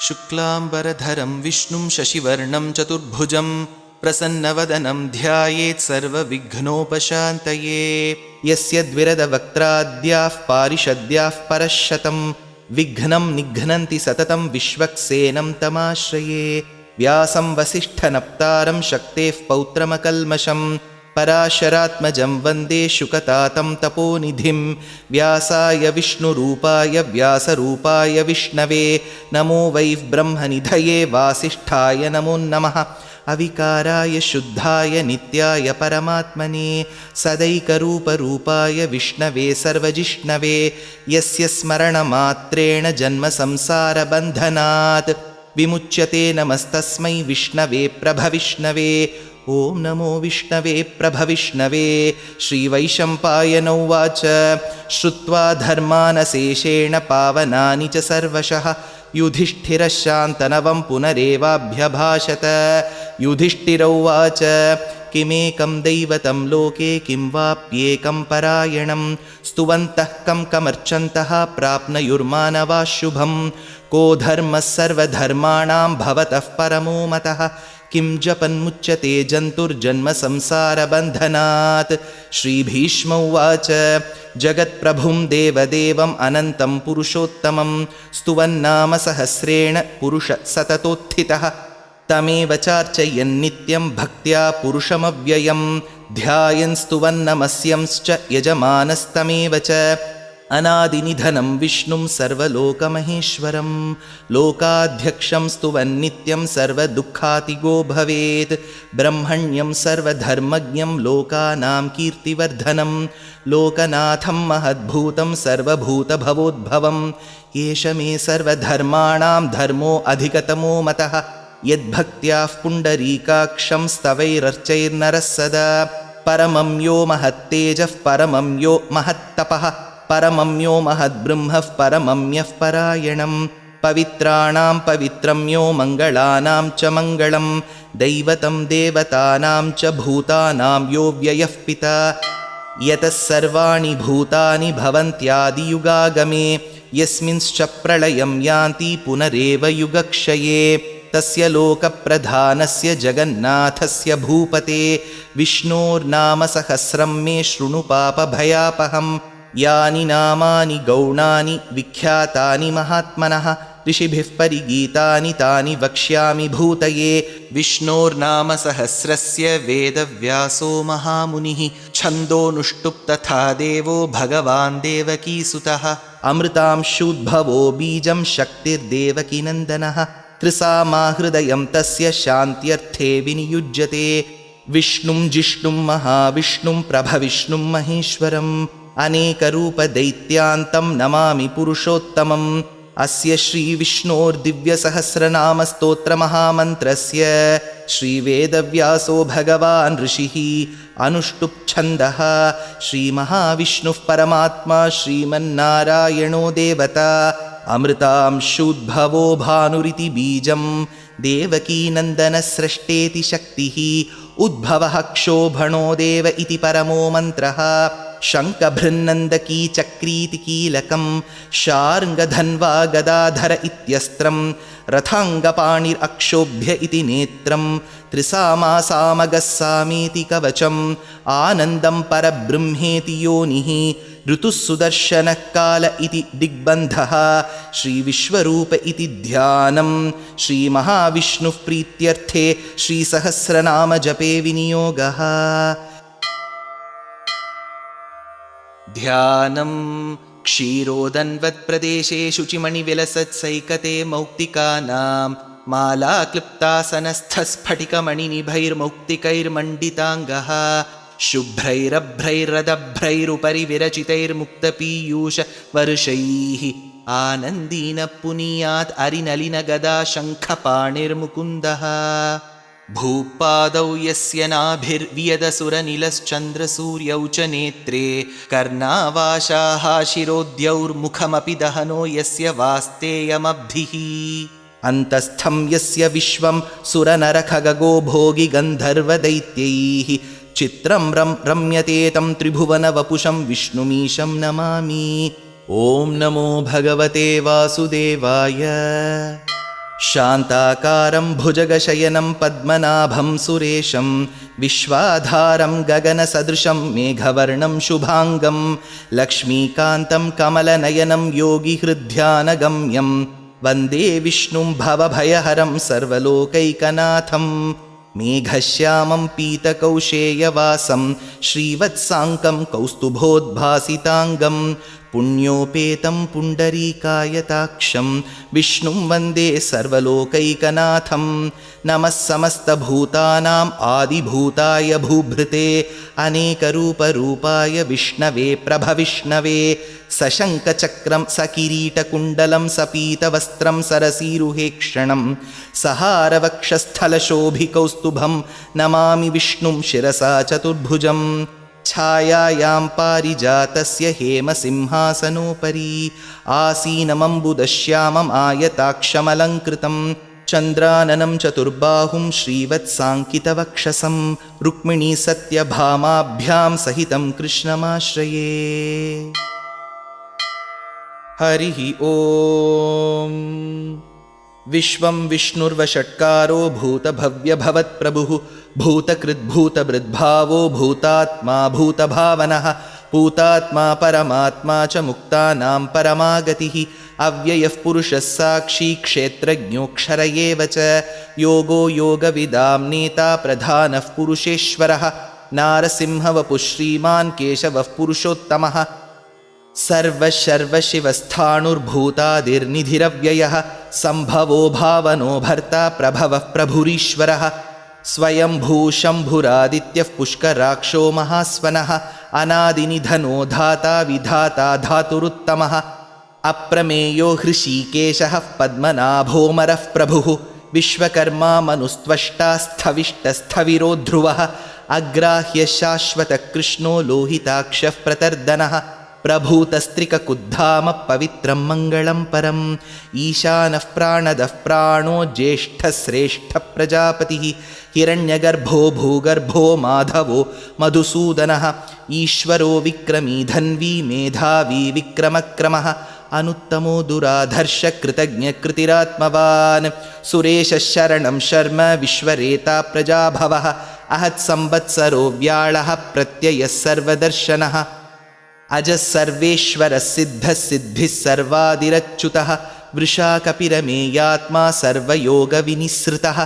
शुक्लाम्बरधरं विष्णुं शशिवर्णं चतुर्भुजं प्रसन्नवदनं ध्यायेत् सर्वविघ्नोपशान्तये। यस्य द्विरदवक्त्राद्याः पारिषद्याः परश्शतं विघ्नं निघ्नन्ति सततं विश्वक्सेनं तमाश्रये। व्यासं वसिष्ठनप्तारं शक्तेः पौत्रमकल्मषं पराशरात्मजं वन्दे शुकतातं तपोनिधिं। व्यासाय विष्णुरूपाय व्यासरूपाय विष्णवे नमो वै ब्रह्मनिधये वासिष्ठाय नमो नमः। अविकाराय शुद्धाय नित्याय परमात्मने सदैकरूपरूपाय विष्णवे सर्वजिष्णवे यस्य स्मरणमात्रेण जन्मसंसारबन्धनात् विमुच्यते। नमस्तस्मै विष्णवे प्रभविष्णवे। ॐ नमो विष्णवे प्रभविष्णवे। श्रीवैशम्पायन उवाच श्रुत्वा धर्मानशेषेण पावनानि च सर्वशः युधिष्ठिरः शान्तनवं पुनरेवाभ्यभाषत। युधिष्ठिर उवाच किमेकं दैवतं लोके किं वाप्येकं परायणं स्तुवन्तः कमर्चन्तः प्राप्नुयुर्मानवाः शुभं। को धर्मः सर्वधर्माणां भवतः परमो मतः किं जपन्मुच्यते जन्तुर्जन्मसंसारबन्धनात्। श्रीभीष्म उवाच जगत्प्रभुं देवदेवम् अनन्तं पुरुषोत्तमं स्तुवन्नाम सहस्रेण पुरुषः सततोत्थितः। तमेव चार्चयन्नित्यं भक्त्या पुरुषमव्ययं ध्यायन् स्तुवन्नमस्यंश्च यजमानस्तमेव च। अनादिनिधनं विष्णुं सर्वलोकमहेश्वरं लोकाध्यक्षं स्तुवन्नित्यं सर्वदुःखातिगो भवेत्। ब्रह्मण्यं सर्वधर्मज्ञं लोकानां कीर्तिवर्धनं लोकनाथं महद्भूतं सर्वभूतभवोद्भवं। एष मे सर्वधर्माणां धर्मो अधिकतमो मतः यद्भक्त्याः पुण्डरीकाक्षं स्तवैरर्चैर्नरः सदा। परमं यो महत्तेजः परमं यो महत्तपः परमं यो महद्ब्रह्मः परमं यः परायणं। पवित्राणां पवित्रं यो मङ्गलानां च मङ्गलं दैवतं देवतानां च भूतानां यो व्ययः पिता। यतः सर्वाणि भूतानि भवन्त्यादियुगागमे यस्मिंश्च प्रलयं यान्ति पुनरेव युगक्षये। तस्य लोकप्रधानस्य जगन्नाथस्य भूपते विष्णोर्नाम सहस्रं मे शृणु पापभयापहं। यानि नामानि गौणानि विख्यातानि महात्मनः ऋषिभिः परिगीतानि तानि वक्ष्यामि भूतये। विष्णोर्नाम सहस्रस्य वेदव्यासो महामुनिः छन्दोनुष्टुप् तथा देवो भगवान् देवकीसुतः। अमृतांशूद्भवो बीजं शक्तिर्देवकीनन्दनः त्रिसामाहृदयं तस्य शान्त्यर्थे विनियुज्यते। विष्णुं जिष्णुं महाविष्णुं प्रभविष्णुं महेश्वरम् अनेकरूपदैत्यान्तं नमामि पुरुषोत्तमम्। अस्य श्रीविष्णोर्दिव्यसहस्रनामस्तोत्रमहामन्त्रस्य श्रीवेदव्यासो भगवान् ऋषिः अनुष्टुप्छन्दः। श्रीमहाविष्णुः परमात्मा श्रीमन्नारायणो देवता अमृतांशूद्भवो भानुरिति बीजं देवकीनन्दनस्रष्टेति शक्तिः उद्भवः क्षोभणो देव इति परमो मन्त्रः। शङ्खभृन्नन्दकी चक्रीति कीलकं शार्ङ्गधन्वा गदाधर इत्यस्त्रं रथाङ्गपाणिरक्षोभ्य इति नेत्रं त्रिसामासामगस्सामीति कवचम् आनन्दं परब्रह्मेति योनिः ऋतुः सुदर्शनः काल इति दिग्बन्धः। श्रीविश्वरूप इति ध्यानं श्रीमहाविष्णुः प्रीत्यर्थे श्रीसहस्रनामजपे विनियोगः। ध्यानं क्षीरोदन्वत्प्रदेशे शुचिमणिविलसत्सैकते मौक्तिकानां मालाक्लुप्तासनस्थस्फटिकमणिनिभैर्मौक्तिकैर्मण्डिताङ्गः शुभ्रैरभ्रैरदभ्रैरुपरि विरचितैर्मुक्तपीयूषवर्षैः आनन्दीन पुनीयात् अरिनलिनगदा शङ्खपाणिर्मुकुन्दः। भूपादौ यस्य नाभिर्वियदसुरनिलश्चन्द्रसूर्यौ च नेत्रे कर्णावाशाः शिरोद्यौर्मुखमपि दहनो यस्य वास्तेयमब्धिः। अन्तस्थं यस्य विश्वं सुरनरखगो भोगि गन्धर्वदैत्यैः चित्रं रम्यते तं त्रिभुवनवपुषं विष्णुमीशं नमामि। ॐ नमो भगवते वासुदेवाय। शान्ताकारं भुजगशयनं पद्मनाभं सुरेशं विश्वाधारं गगनसदृशं मेघवर्णं शुभाङ्गं लक्ष्मीकान्तं कमलनयनं योगिहृद्ध्यानगम्यं वन्दे विष्णुं भवभयहरं सर्वलोकैकनाथं मेघश्यामं पीतकौशेयवासं श्रीवत्साङ्कं कौस्तुभोद्भासिताङ्गं पुण्योपेतं पुण्डरीकायताक्षं विष्णुं वन्दे सर्वलोकैकनाथं नमः समस्तभूतानाम् आदिभूताय भूभृते अनेकरूपरूपाय विष्णवे प्रभविष्णवे सशङ्खचक्रं सकिरीटकुण्डलं सपीतवस्त्रं सरसीरुहेक्षणं सहारवक्षस्थलशोभिकौस्तुभं नमामि विष्णुं शिरसा चतुर्भुजं छायायां पारिजातस्य हेमसिंहासनोपरि आसीनमम्बुदश्यामम् आयताक्षमलङ्कृतं चन्द्राननं चतुर्बाहुं श्रीवत्साङ्कितवक्षसं रुक्मिणीसत्यभामाभ्यां सहितं कृष्णमाश्रये। हरिः ॐ। विश्वं विष्णुर्वषट्कारो भूतभव्यभवत्प्रभुः भूतकृद्भूतभृद्भावो भूतात्मा भूतभावनः भूतात्मा परमात्मा च मुक्तानां परमागतिः अव्ययः पुरुषः साक्षी क्षेत्रज्ञोऽक्षर एव च योगो योगविदां नेता प्रधानः पुरुषेश्वरः नारसिंहवपुः श्रीमान् केशवः पुरुषोत्तमः सर्वशर्वशिवस्थाणुर्भूतादिर्निधिरव्ययः सम्भवो भावनो भर्ता प्रभवः प्रभुरीश्वरः स्वयंभू शम्भुरादित्यः पुष्कराक्षो महास्वनः अनादिनिधनो धाता विधाता धातुरुत्तमः अप्रमेयो हृषीकेशः पद्मनाभोमरः प्रभुः विश्वकर्मा मनुस्त्वष्टा स्थविष्टस्थविरो ध्रुवः अग्राह्य शाश्वतकृष्णो लोहिताक्षः प्रतर्दनः प्रभूतस्त्रिककुद्धाम पवित्रं मङ्गलं परम् ईशानः प्राणदः प्राणो ज्येष्ठश्रेष्ठः प्रजापतिः हिरण्यगर्भो भूगर्भो माधवो मधुसूदनः ईश्वरो विक्रमी धन्वी मेधावी विक्रमक्रमः अनुत्तमो दुराधर्षकृतज्ञकृतिरात्मवान् सुरेशः शरणं शर्म विश्वरेता प्रजाभवः अहत्संवत्सरो व्याळः प्रत्ययः सर्वदर्शनः अजः सर्वेश्वरः सिद्धः सिद्धिः सर्वादिरच्युतः वृषा कपिरमेयात्मा सर्वयोगविनिसृतः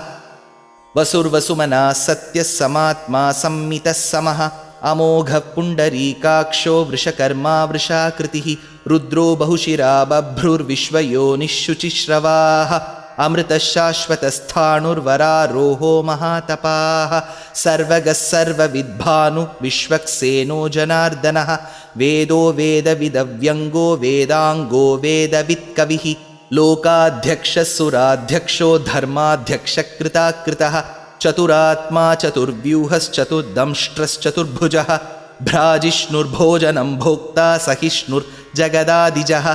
वसुर्वसुमनः सत्यः समात्मा संमितः समः अमोघः पुण्डरीकाक्षो वृषकर्मा वृषाकृतिः रुद्रो बहुशिरा बभ्रुर्विश्वयोनिः शुचिश्रवाः अमृतः शाश्वतस्थाणुर्वरारोहो महातपाः सर्वगः सर्वविद्भानु विश्वक्सेनो जनार्दनः वेदो वेदविदव्यङ्गो वेदाङ्गो वेदवित्कविः लोकाध्यक्षः सुराध्यक्षो धर्माध्यक्षकृताकृतः चतुरात्मा चतुर्व्यूहश्चतुर्दंष्ट्रश्चतुर्भुजः भ्राजिष्णुर्भोजनं भोक्ता सहिष्णुर्जगदादिजः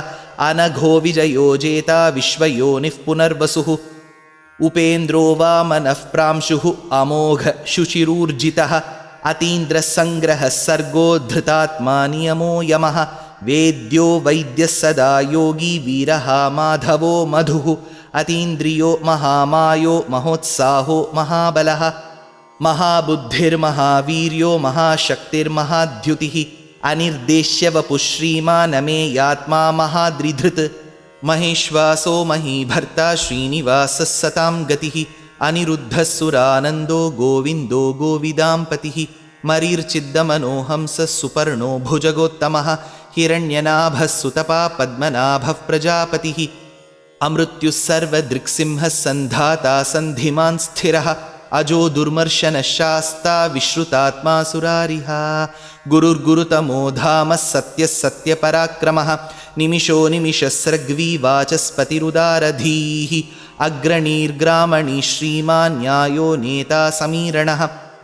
अनघो विजयो जेता विश्वयोनिः पुनर्वसुः उपेन्द्रो वामनः प्रांशुः अमोघ शुचिरूर्जितः अतीन्द्रसङ्ग्रहः सर्गो धृतात्मा नियमो यमः वेद्यो वैद्यः सदा योगी वीरः माधवो मधुः अतीन्द्रियो महामायो महोत्साहो महाबलः महाबुद्धिर्महावीर्यो महाशक्तिर्महाद्युतिः अनिर्देश्यवपुः श्रीमानमेयात्मा महाद्रिधृत् महेश्वासो महीभर्ता श्रीनिवासः सतां गतिः अनिरुद्धः सुरानन्दो गोविन्दो गोविदाम्पतिः मरीर्चिद्दमनोहंसः सुपर्णो भुजगोत्तमः हिरण्यनाभः सुतपा पद्मनाभः प्रजापतिः अमृत्युः सर्वदृक्सिंहः सन्धाता सन्धिमान् स्थिरः अजो दुर्मर्शनः शास्ता विश्रुतात्मा सुरारिः गुरुर्गुरुतमो धामः सत्यः सत्यपराक्रमः निमिषो निमिषस्रग्वी वाचस्पतिरुदारधीः अग्रणीर्ग्रामणी श्रीमान् न्यायो नेता समीरणः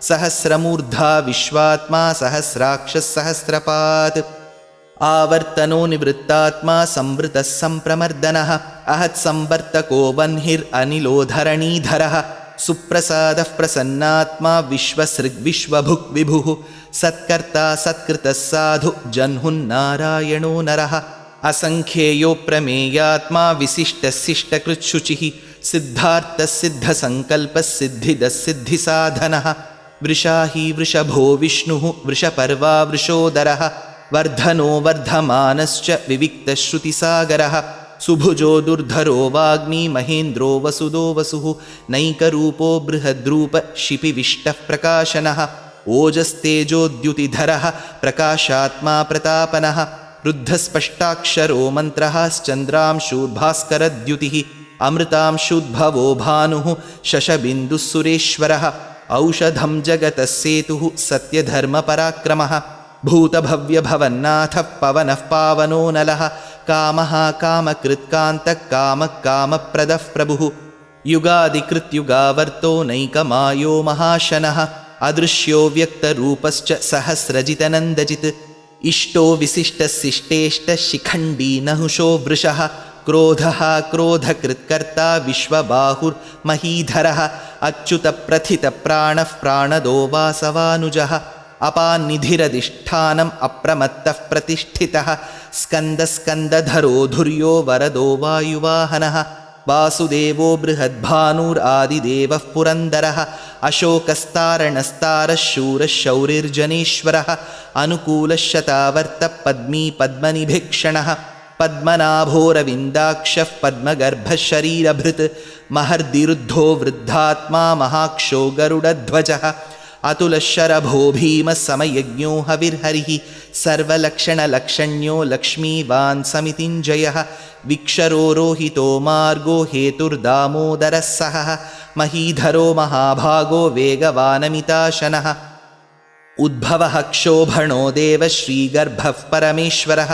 सहस्रमूर्धा विश्वात्मा सहस्राक्षः सहस्रपात् आवर्तनो निवृत्तात्मा संवृतः सम्प्रमर्दनः अहत्संवर्तको वह्निरनिलो धरणीधरः सुप्रसादः प्रसन्नात्मा विश्वसृग्विश्वभुक् विभुः सत्कर्ता सत्कृतः साधु जह्नुन्नारायणो नरः असङ्ख्येयो प्रमेयात्मा विशिष्टशिष्टकृच्छुचिः सिद्धार्थसिद्धसङ्कल्पसिद्धिदसिद्धिसाधनः वृषाही वृषभो विष्णुः वृषपर्वा वृषोदरः वर्धनो वर्धमानश्च विविक्तश्रुतिसागरः सुभुजो दुर्धरो वाग्मी महेन्द्रो वसुदो वसुः नैकरूपो बृहद्रूप शिपिविष्टः प्रकाशनः ओजस्तेजोद्युतिधरः प्रकाशात्मा प्रतापनः रुद्धस्पष्टाक्षरो मन्त्रः श्चन्द्रांशूर्भास्करद्युतिः अमृतांशुद्भवो भानुः शशबिन्दुः सुरेश्वरः औषधं जगतः सेतुः सत्यधर्मपराक्रमः भूतभव्यभवन्नाथः पवनः पावनो नलः कामः कामकृत्कान्तः कामः कामप्रदः प्रभुः युगादिकृत्युगावर्तो नैकमायो महाशनः अदृश्यो व्यक्तरूपश्च सहस्रजितनन्दजित् इष्टो विशिष्टशिष्टेष्टशिखण्डी नहुषो वृषः क्रोधः क्रोधकृत्कर्ता विश्वबाहुर्महीधरः अच्युतप्रथितप्राणः प्राणदो वासवानुजः अपान्निधिरधिष्ठानम् अप्रमत्तः प्रतिष्ठितः स्कन्दस्कन्दधरो धुर्यो वरदो वायुवाहनः वासुदेवो बृहद्भानुरादिदेवः पुरन्दरः अशोकस्तारणस्तारः शूरः शौरिर्जनेश्वरः अनुकूलः शतावर्तः पद्मी पद्मनिभीक्षणः पद्मनाभोरविन्दाक्षः पद्मगर्भः शरीरभृत् महर्दिरुद्धो वृद्धात्मा महाक्षो गरुडध्वजः अतुलशरभो भीमः समयज्ञो हविर्हरिः सर्वलक्षणलक्षण्यो लक्ष्मीवान् समितिञ्जयः विक्षरो रोहितो मार्गो हेतुर्दामोदरः सहः महीधरो महाभागो वेगवानमिताशनः उद्भवः क्षोभणो देवः श्रीगर्भः परमेश्वरः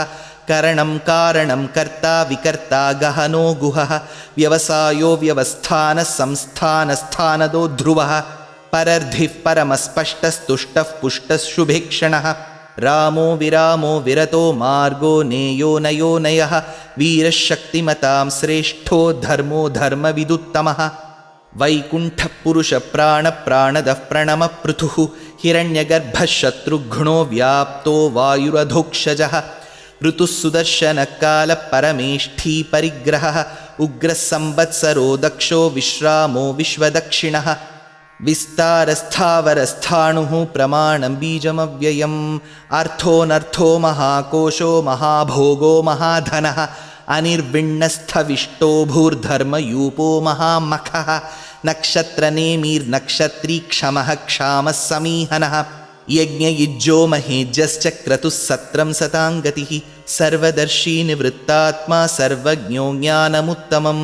करणं कारणं कर्ता विकर्ता गहनो गुहः व्यवसायो व्यवस्थानः संस्थानस्थानदो ध्रुवः परर्धिः परमस्पष्टस्तुष्टः पुष्टः शुभेक्षणः रामो विरामो विरतो मार्गो नेयो नयो नयः वीरः शक्तिमतां श्रेष्ठो धर्मो धर्मविदुत्तमः वैकुण्ठः पुरुषप्राणप्राणदः प्रणमपृथुः हिरण्यगर्भः शत्रुघ्नो व्याप्तो वायुरधोक्षजः ऋतुः सुदर्शनकालः परमेष्ठी परिग्रहः उग्रः संवत्सरो दक्षो विश्रामो विश्वदक्षिणः विस्तारस्थावरस्थाणुः प्रमाणं बीजमव्ययम् अर्थोऽनर्थो महाकोशो महाभोगो महाधनः अनिर्विण्णस्थविष्टो भूर्धर्मयूपो महामखः नक्षत्रनेमिर्नक्षत्री क्षमः क्षामः समीहनः यज्ञयुज्यो महेज्यश्च क्रतुः सत्रं सताङ्गतिः सर्वदर्शी निवृत्तात्मा सर्वज्ञो ज्ञानमुत्तमं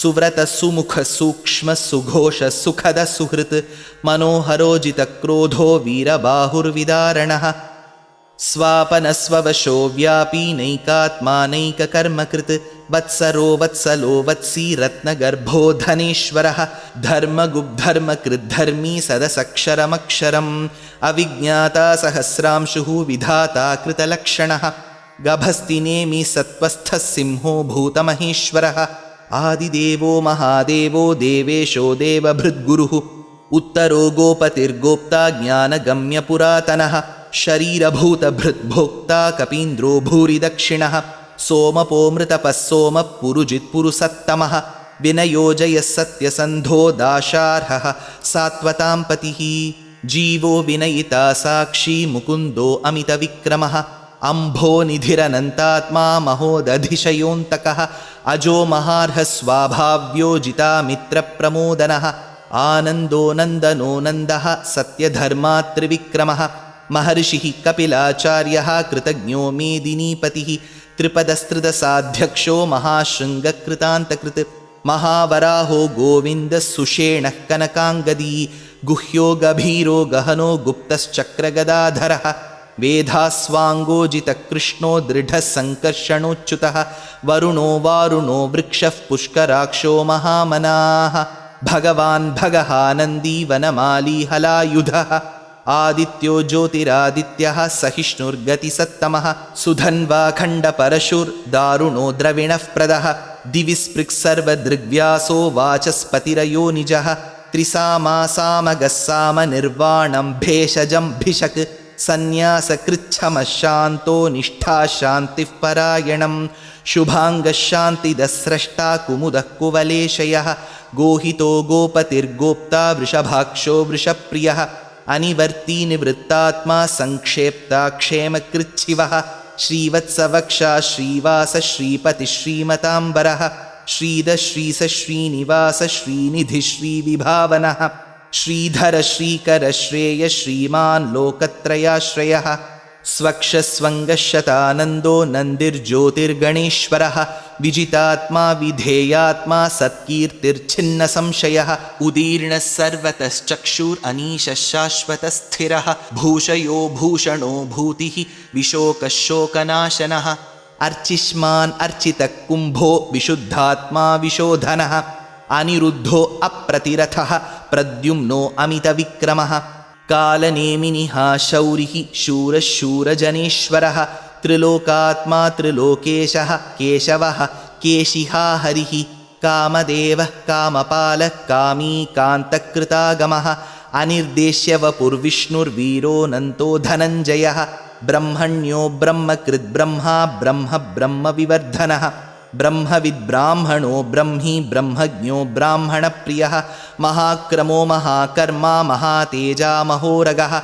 सुव्रतः सुमुखः सूक्ष्मः सुघोषः सुखदः सुहृत् मनोहरोजितक्रोधो वीरबाहुर्विदारणः स्वापनस्ववशो व्यापी नैकात्मा नैककर्मकृत् वत्सरो वत्सलो वत्सी रत्नगर्भो धनेश्वरः धर्मगुब्धर्मकृद्धर्मी सदसक्षरमक्षरम् अविज्ञाता सहस्रांशुः विधाता कृतलक्षणः गभस्तिनेमि सत्त्वस्थः सिंहो भूतमहेश्वरः आदिदेवो महादेवो देवेशो देवभृद्गुरुः उत्तरो गोपतिर्गोप्ता ज्ञानगम्यपुरातनः शरीरभूतभृद्भोक्ता कपीन्द्रो भूरिदक्षिणः सोमपोमृतपः सोमः पुरुजित्पुरुसत्तमः विनयोजयः सत्यसन्धो दाशार्हः सात्वतां पतिः जीवो विनयिता साक्षी मुकुन्दो अमितविक्रमः अम्भो निधिरनन्तात्मा महोदधिशयोऽन्तकः अजो महार्हः स्वाभाव्यो जितामित्रप्रमोदनः आनन्दो नन्दनो नन्दः सत्यधर्मात्रिविक्रमः महर्षिः कपिलाचार्यः कृतज्ञो मेदिनीपतिः त्रिपदस्त्रिदशाध्यक्षो महाशृङ्गकृतान्तकृत् महावराहो गोविन्दः सुषेणः कनकाङ्गदी गुह्यो गभीरो गहनो गुप्तश्चक्रगदाधरः वेधास्वाङ्गोजितकृष्णो दृढः सङ्कर्षणोच्युतः वरुणो वारुणो वृक्षः पुष्कराक्षो महामनाः भगवान् भगहानन्दी वनमाली हलायुधः आदित्यो ज्योतिरादित्यः सहिष्णुर्गतिसत्तमः सुधन्वाखण्डपरशुर्दारुणो द्रविणः प्रदः दिवि स्पृक्सर्वदृग्व्यासो वाचस्पतिरयो निजः त्रिसामासामगस्सामनिर्वाणं भेषजं भिषक् सन्न्यासकृच्छमः शान्तो निष्ठाशान्तिः परायणं शुभाङ्गशान्तिदस्रष्टा कुमुदः कुवलेशयः गोहितो गोपतिर्गोप्ता वृषभाक्षो वृषप्रियः अनिवर्ती निवृत्तात्मा संक्षेप्ता क्षेमकृच्छिवः श्रीवत्सवक्षा श्रीवास श्रीपति श्रीमताम्बरः श्रीध श्रीस श्रीनिवास श्रीनिधि श्रीविभावनः श्रीधर श्रीकर श्रेय श्रीमान् लोकत्रयाश्रयः स्वक्षस्वङ्गशतानन्दो नन्दिर्ज्योतिर्गणेश्वरः विजितात्मा विधेयात्मा सत्कीर्तिर्छिन्नसंशयः उदीर्णः सर्वतश्चक्षुरनीशः शाश्वतस्थिरः भूषयो भूषणो भूतिः विशोकः शोकनाशनः अर्चिष्मान् अर्चितः कुम्भो विशुद्धात्मा विशोधनः अनिरुद्धो अप्रतिरथः प्रद्युम्नो अमितविक्रमः कालनेमिनिः शौरिः शूरः शूरजनेश्वरः त्रिलोकात्मा त्रिलोकेशः केशवः केशिहा हरिः कामदेवः कामपालः कामी कान्तकृतागमः अनिर्देश्य वपुर्विष्णुर्वीरोऽनन्तो धनञ्जयः ब्रह्मण्यो ब्रह्मकृद्ब्रह्मा ब्रह्म ब्रह्मविवर्धनः ब्रह्मविद्ब्राह्मणो ब्रह्मी ब्रह्मज्ञो ब्राह्मणप्रियः महाक्रमो महाकर्मा महातेजा महोरगः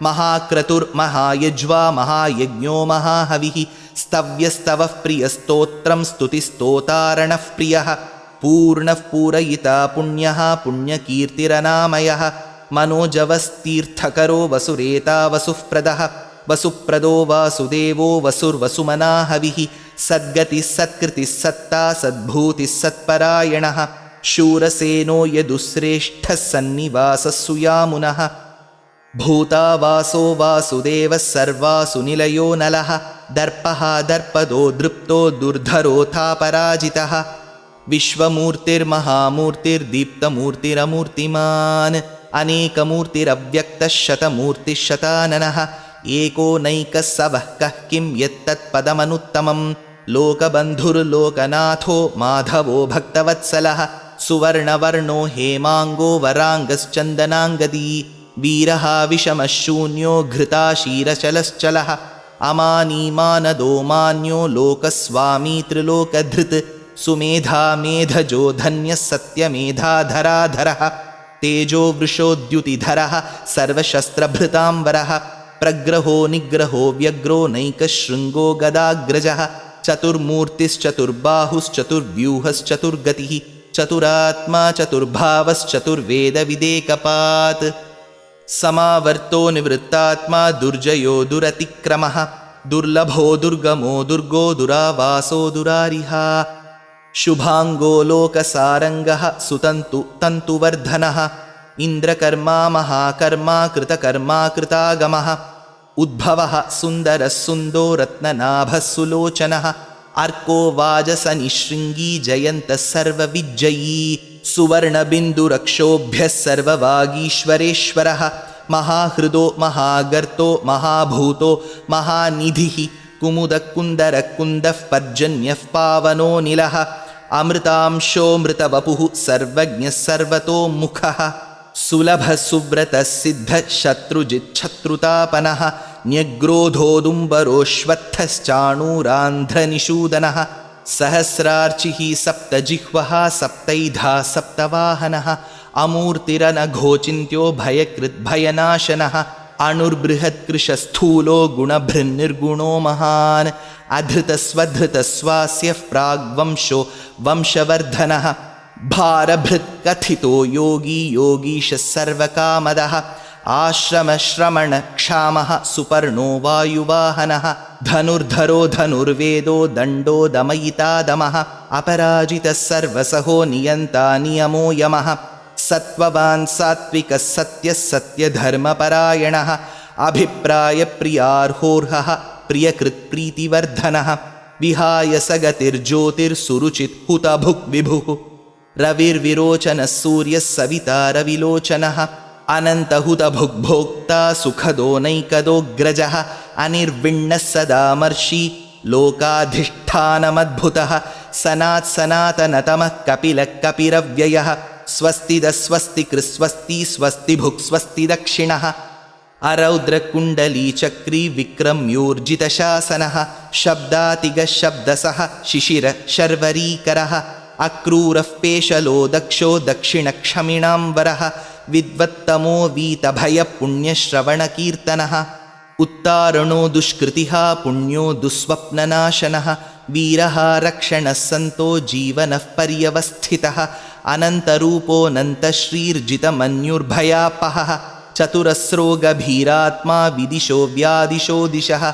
महाक्रतुर्महायज्वा महायज्ञो महाहविः स्तव्यस्तवः प्रियस्तोत्रं स्तुतिस्तोतारणः प्रियः पूर्णः पूरयिता पुण्यः पुण्यकीर्तिरनामयः मनोजवस्तीर्थकरो वसुरेता वसुःप्रदः वसुप्रदो वासुदेवो वसुर्वसुमना हविः सद्गतिः सत्कृतिः सत्ता सद्भूतिः सत्परायणः शूरसेनो यदुश्रेष्ठः सन्निवासः सुयामुनः भूतावासो वासुदेवः सर्वासु निलयो नलः दर्पः दर्पदो दृप्तो दुर्धरोऽथापराजितः विश्वमूर्तिर्महामूर्तिर्दीप्तमूर्तिरमूर्तिमान् अनेकमूर्तिरव्यक्तः शतमूर्तिः शताननः एको नैकः सवः कः किं यत्तत्पदमनुत्तमं लोकबन्धुर्लोकनाथो माधवो भक्तवत्सलः सुवर्णवर्णो हेमाङ्गो वराङ्गश्चन्दनाङ्गदी वीरः विषमः शून्यो घृताशीरचलश्चलः अमानीमानदो मान्यो लोकस्वामी त्रिलोकधृत् सुमेधा मेधजो धन्यः सत्यमेधाधराधरः तेजो वृषोद्युतिधरः सर्वशस्त्रभृताम्बरः प्रग्रहो निग्रहो व्यग्रो नैकशृङ्गो गदाग्रजः चतुर्मूर्तिश्चतुर्बाहुश्चतुर्व्यूहश्चतुर्गतिः चतुरात्मा चतुर्भावश्चतुर्वेदविदेकपात् समावर्तो निवृत्तात्मा दुर्जयो दुरतिक्रमः दुर्लभो दुर्गमो दुर्गो दुरावासो दुरारिहा शुभाङ्गो लोकसारङ्गः सुतन्तु तन्तुवर्धनः इन्द्रकर्मा महाकर्मा कृतकर्मा कृतागमः उद्भवः सुन्दरः सुन्दो रत्ननाभः सुलोचनः अर्को वाजसनिशृङ्गी जयन्तः सर्वविज्जयी सुवर्णबिन्दुरक्षोभ्यः सर्ववागीश्वरेश्वरः महाहृदो महागर्तो महाभूतो महानिधिः कुमुदकुन्दरकुन्दः पर्जन्यः पावनो निलः अमृतांशोऽमृतवपुः सर्वज्ञः सर्वतोमुखः सुलभः सुव्रतः सिद्धः शत्रुजिच्छत्रुतापनः न्यग्रोधोदुम्बरोऽश्वत्थश्चाणूरान्ध्रनिषूदनः सहस्रार्चिः सप्तजिह्वः सप्तैधा सप्तवाहनः अमूर्तिरनघोचिन्त्यो भयकृद्भयनाशनः अणुर्बृहत्कृशस्थूलो गुणभृन्निर्गुणो महान् अधृतस्वधृतस्वास्यः प्राग्वंशो वंशवर्धनः भारभृत्कथितो योगी योगीशः सर्वकामदः आश्रमश्रमणक्षामः सुपर्णो वायुवाहनः धनुर्धरो धनुर्वेदो दण्डो दमयितादमः अपराजितः सर्वसहो नियन्ता नियमो यमः सत्त्ववान् सात्विकः सत्यः सत्यधर्मपरायणः अभिप्रायप्रियार्होर्हः प्रियकृत्प्रीतिवर्धनः विहाय सगतिर्ज्योतिर्सुरुचित् हुतभुक् विभुः रविर्विरोचनः सूर्यः सविता रविलोचनः अनन्तहुतभुग्भोक्ता सुखदो नैकदोऽग्रजः अनिर्विण्णः सदामर्षि लोकाधिष्ठानमद्भुतः सनात्सनातनतमः कपिलः कपिरव्ययः स्वस्तिदस्वस्ति कृस्वस्ति स्वस्ति भुक् स्वस्ति दक्षिणः अरौद्रकुण्डलीचक्री विक्रम्योर्जितशासनः शब्दातिगशब्दसः शिशिरशर्वरीकरः अक्रूरः पेशलो दक्षो दक्षिणक्षमिणाम्बरः विद्वत्तमो वीतभयपुण्यश्रवणकीर्तनः उत्तारणो दुष्कृतिः पुण्यो दुःस्वप्ननाशनः वीरः रक्षणः सन्तो जीवनः पर्यवस्थितः अनन्तरूपोऽनन्तश्रीर्जितमन्युर्भयापहः चतुरस्रो गभीरात्मा विदिशो व्यादिशो दिशः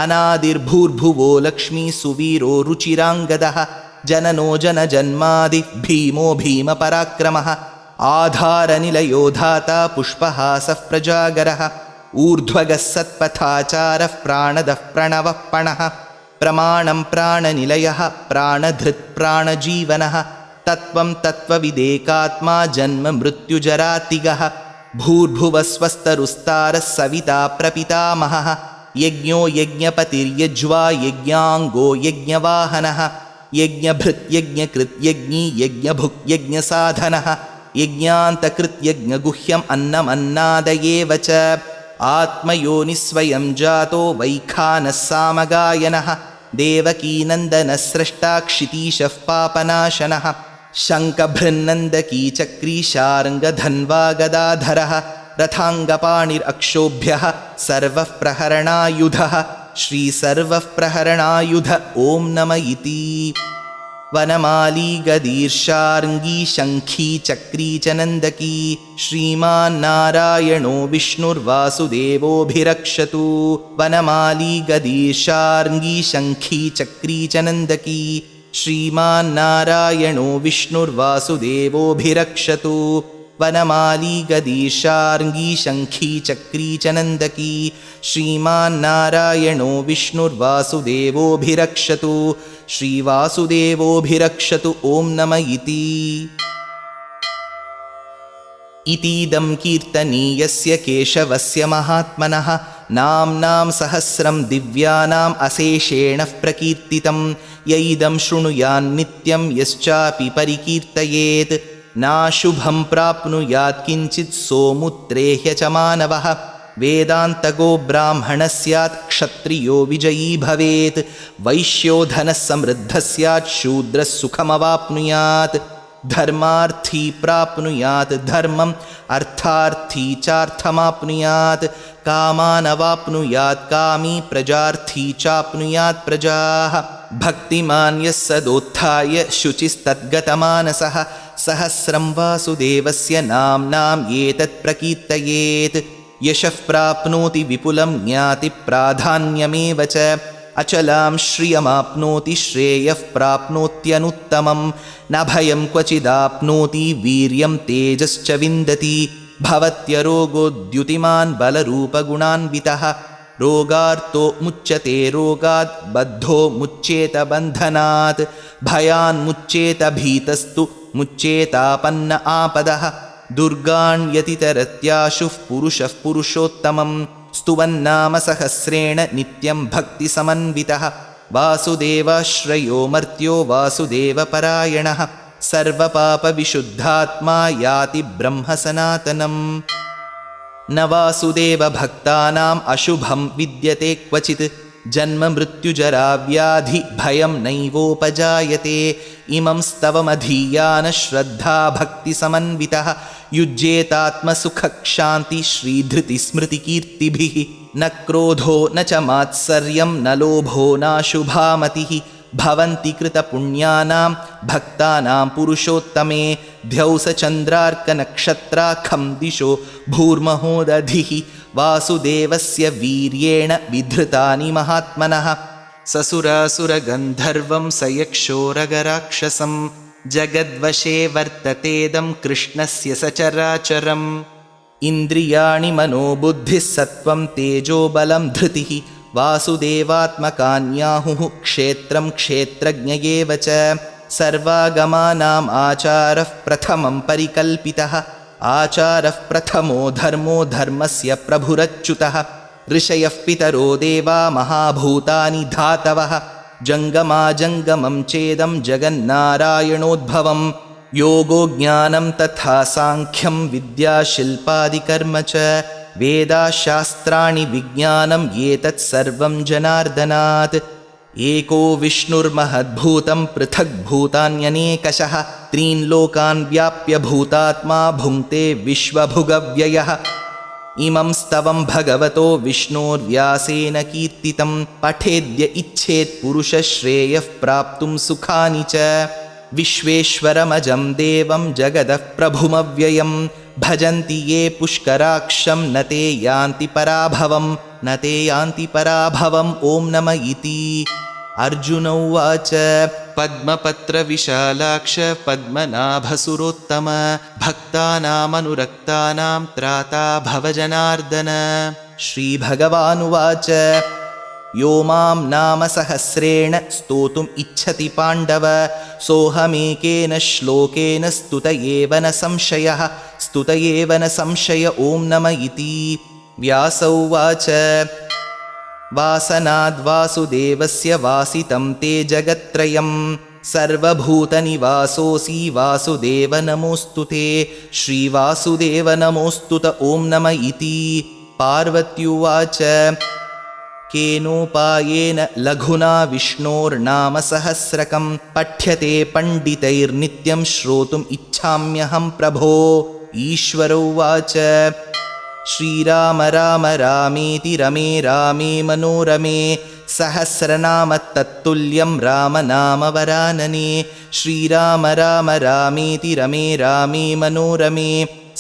अनादिर्भूर्भुवो लक्ष्मी सुवीरो रुचिराङ्गदः जननो जनजन्मादि भीमो भीमपराक्रमः आधारनिलयो धाता पुष्पहासः प्रजागरः ऊर्ध्वगः सत्पथाचारः प्राणदः प्रणवः पणः प्रमाणं प्राणनिलयः प्राणधृत् प्राणजीवनः तत्त्वं तत्त्वविदेकात्मा जन्म मृत्युजरातिगः भूर्भुवस्वस्तरुस्तारः सविता प्रपितामहः यज्ञो यज्ञपतिर्यज्वा यज्ञाङ्गो यज्ञवाहनः यज्ञभृत् यज्ञकृत् यज्ञी यज्ञभुक् यज्ञसाधनः यज्ञान्तकृत् यज्ञगुह्यम् अन्नमन्नादयेव च आत्मयोनिस्वयं जातो वैखानः सामगायनः देवकीनन्दनः स्रष्टा क्षितीशः पापनाशनः शङ्खभृन्नन्दकी चक्री शार्ङ्गधन्वा गदाधरः रथाङ्गपाणिरक्षोभ्यः सर्वः प्रहरणायुधः श्रीसर्वः प्रहरणायुध ॐ नम इति वनमाली गदीर्षार्ङ्गी शङ्खी चक्री च नन्दकी श्रीमान्नारायणो विष्णुर्वासुदेवोऽभिरक्षतु वनमाली गदीर्षार्ङ्गी शङ्खी चक्री च नन्दकी श्रीमान्नारायणो विष्णुर्वासुदेवोऽभिरक्षतु वनमाली गदीर्षार्ङ्गी शङ्खी चक्री च नन्दकी श्रीमान्नारायणो विष्णुर्वासुदेवोऽभिरक्षतु श्रीवासुदेवोऽभिरक्षतु ॐ नम इति इतीदं कीर्तनीयस्य केशवस्य महात्मनः नाम्नां सहस्रं दिव्यानाम् अशेषेण प्रकीर्तितं य इदं शृणुयान्नित्यं यश्चापि परिकीर्तयेत् नाशुभं प्राप्नुयात् किञ्चित् सोमुत्रेह्य च मानवः वेदान्तगो ब्राह्मणः स्यात् क्षत्रियो विजयी भवेत् वैश्यो धनः समृद्धः स्यात् शूद्रः सुखमवाप्नुयात् धर्मार्थी प्राप्नुयात् धर्मम् अर्थार्थी चार्थमाप्नुयात् कामानवाप्नुयात् कामी प्रजार्थी चाप्नुयात् प्रजाः भक्तिमान् यः सदोत्थाय शुचिस्तद्गतमानसः सहस्रं वासुदेवस्य नाम्नाम् एतत् प्रकीर्तयेत् यशः प्राप्नोति विपुलं ज्ञाति प्राधान्यमेव च अचलां श्रियमाप्नोति श्रेयः प्राप्नोत्यनुत्तमं न भयं क्वचिदाप्नोति वीर्यं तेजश्च विन्दति भवत्यरोगोद्युतिमान् बलरूपगुणान्वितः रोगार्तो मुच्यते रोगात् बद्धो मुच्येत बन्धनात् भयान्मुच्येत भीतस्तु मुच्येतापन्न आपदः दुर्गाण्यतितरत्याशुः पुरुषः पुरुषोत्तमं स्तुवन्नाम सहस्रेण नित्यं भक्तिसमन्वितः वासुदेवाश्रयो मर्त्यो वासुदेवपरायणः सर्वपापविशुद्धात्मा याति ब्रह्म सनातनम् न वासुदेवभक्तानाम् अशुभं विद्यते क्वचित् जन्म मृत्युजरा व्याधि भयं नैवोपजायते इमं स्तवमधीयान श्रद्धा भक्तिसमन्वितः युज्येतात्मसुखक्षान्ति श्रीधृतिस्मृतिकीर्तिभिः न क्रोधो न च मात्सर्यं न लोभो नाशुभामतिः भवन्ति कृतपुण्यानां भक्तानां पुरुषोत्तमे ध्यौसचन्द्रार्कनक्षत्राखं दिशो भूर्महोदधिः वासुदेवस्य वीर्येण विधृतानि महात्मनः ससुरासुरगन्धर्वं सयक्षोरगराक्षसं जगद्वशे वर्ततेदं कृष्णस्य सचराचरम् इन्द्रियाणि मनोबुद्धिः सत्त्वं तेजोबलं धृतिः वासुदेवात्मकान्याहुः क्षेत्रं क्षेत्रज्ञ एव च सर्वागमानाम् आचारः प्रथमं परिकल्पितः आचारः प्रथमो धर्मो धर्मस्य प्रभुरच्युतः ऋषयः पितरो देवा महाभूतानि धातवः जङ्गमाजङ्गमं चेदं जगन्नारायणोद्भवं योगो ज्ञानं तथा साङ्ख्यं विद्याशिल्पादिकर्म च वेदाशास्त्राणि विज्ञानं एतत् सर्वं जनार्दनात् एको विष्णुर्महद्भूतं पृथग्भूतान्यनेकशः त्रीन् लोकान् व्याप्य भूतात्मा भुङ्क्ते विश्वभुगव्ययः इमं स्तवं भगवतो विष्णोर्व्यासेन कीर्तितं पठेद्य इच्छेत् पुरुषश्रेयः प्राप्तुं सुखानि च विश्वेश्वरमजं देवं जगदः प्रभुमव्ययं भजन्ति ये पुष्कराक्षं न ते यान्ति पराभवम् ॐ नम इति अर्जुन उवाच पद्मपत्रविशालाक्ष पद्मनाभसुरोत्तम भक्तानामनुरक्तानां त्राता भवजनार्दन श्रीभगवानुवाच यो मां नाम सहस्रेण स्तोतुम् इच्छति पाण्डव सोऽहमेकेन श्लोकेन स्तुत एव न संशय ॐ नम इति व्यास उवाच वासनाद्वासुदेवस्य वासितं ते जगत्त्रयं सर्वभूतनिवासोऽसि वासुदेव नमोऽस्तु ते श्रीवासुदेव नमोऽस्तुत ॐ नम इति पार्वत्युवाच केनोपायेन लघुना विष्णोर्नाम सहस्रकं पठ्यते पण्डितैर्नित्यं श्रोतुम् इच्छाम्यहं प्रभो ईश्वर उवाच श्रीराम राम रामेति रमे रामे मनोरमे सहस्रनाम तत्तुल्यं राम नाम वरानने श्रीराम राम रामेति रमे रामे मनोरमे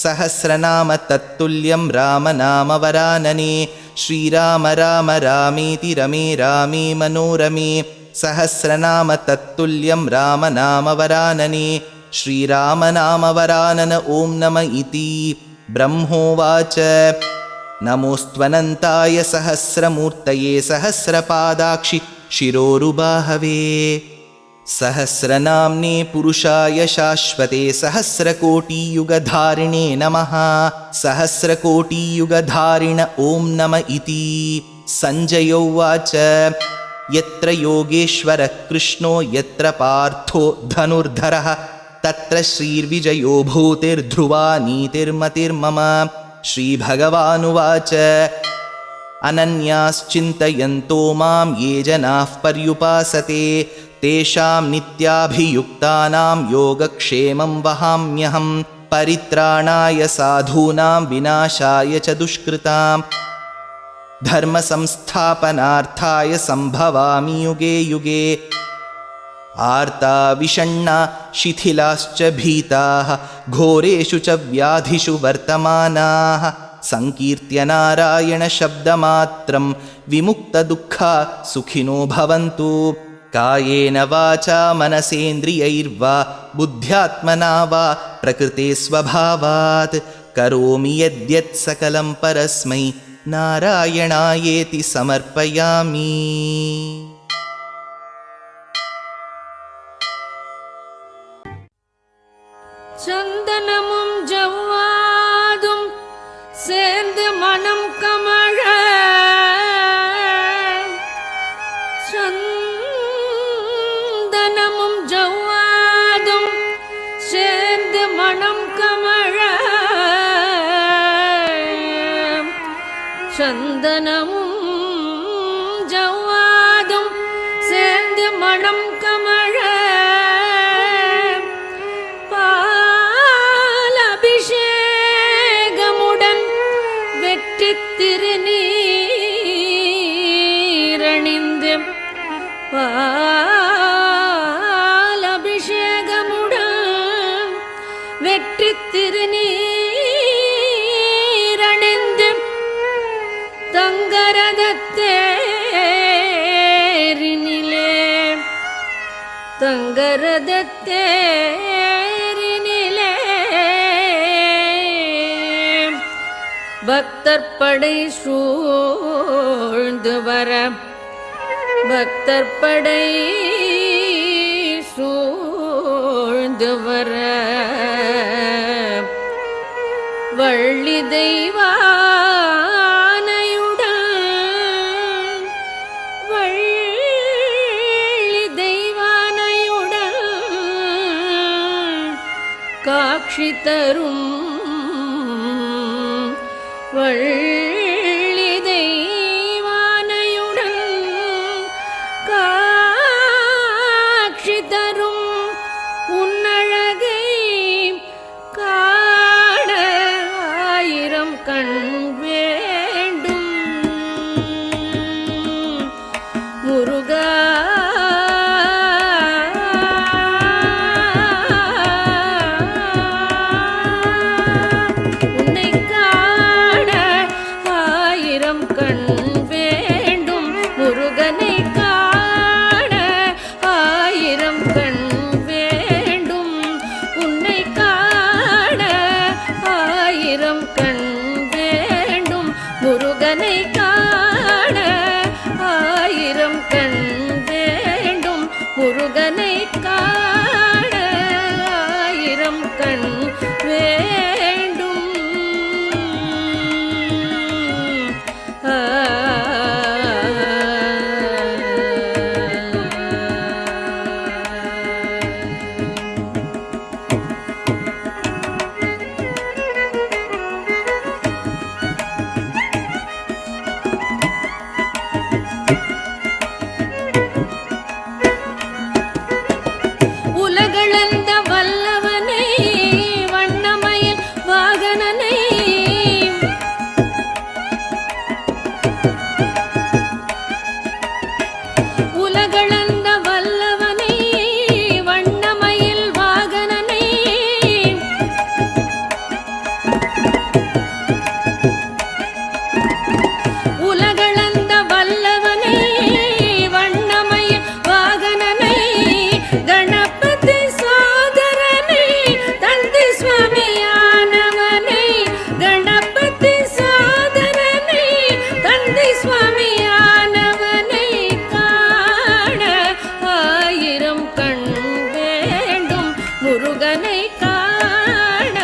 सहस्रनाम तत्तुल्यं राम नाम वरानने श्रीराम राम रामेति रमे रामे मनोरमे सहस्रनाम तत्तुल्यं राम नाम वरानने श्रीराम नाम वरानन ॐ नम इति ब्रह्मोवाच नमोऽस्त्वनन्ताय सहस्रमूर्तये सहस्रपादाक्षि शिरोरुबाहवे सहस्रनाम्ने पुरुषाय शाश्वते सहस्रकोटियुगधारिणे नमः सहस्रकोटियुगधारिण ॐ नम इति सञ्जय उवाच यत्र योगेश्वरः कृष्णो यत्र पार्थो धनुर्धरः तत्र श्रीर्विजयो भूतिर्ध्रुवा नीतिर्मतिर्मम श्रीभगवानुवाच अनन्याश्चिन्तयन्तो मां ये जनाः पर्युपासते तेषां नित्याभियुक्तानां योगक्षेमं वहाम्यहं परित्राणाय साधूनां विनाशाय च दुष्कृतां धर्मसंस्थापनार्थाय सम्भवामि युगे युगे आर्ता विषण्णा शिथिलाश्च भीताः घोरेषु च व्याधिषु वर्तमानाः संकीर्त्य नारायणशब्दमात्रं विमुक्तदुःखा सुखिनो भवन्तु कायेन वाचा मनसेन्द्रियैर्वा बुद्ध्यात्मना वा प्रकृते स्वभावात् करोमि यद्यत् सकलं परस्मै नारायणायेति समर्पयामि। சந்தனமும் ஜவ்வாதும் சேர்ந்து மனம் கமழ சந்தனமும் ஜவ்வாதும் சேர்ந்து மனம் கமழ சந்தனமும் ஜவ்வாதும் சேர்ந்து மனம் கமழ திருநீரணிந்து பாலபிஷேகமுடன் வெற்றி திருநீரணிந்து தங்கரதத்தேரினிலே பக்தர்படை சூழ்ந்து வர பக்தர்படை சூழ்ந்து வர வள்ளி தெய்வானையுடன் வள்ளி தெய்வானையுடன் காட்சி தரும் வள்ளி தெய்வானையுடன் காட்சி தரும் உன்னழகை காண ஆயிரம் கண் வேண்டும் முருகா. உன்னை காண ஆயிரம் கண் வேண்டும் முருகனை காண ஆயிரம் கண் வேண்டும் உன்னை காண ஆயிரம் கண் வேண்டும் முருகனை காண ஆயிரம் கண் வேண்டும் முருகனை காண ஆயிரம் கண் வேண்டும். உலகளந்த வல்லவனை வண்ணமயில் வாகனனை உலகளந்த வல்லவனை வண்ணமயில் வாகனனை உலகளந்த வல்லவனை வண்ணமயில் வாகனனை கணபதி சோதரனை தந்தி சுவாமியானவனை கணபதி சோதரனை தந்தி சுவாமியானவனை காண ஆயிரம் கண் வேண்டும் முருகனை காண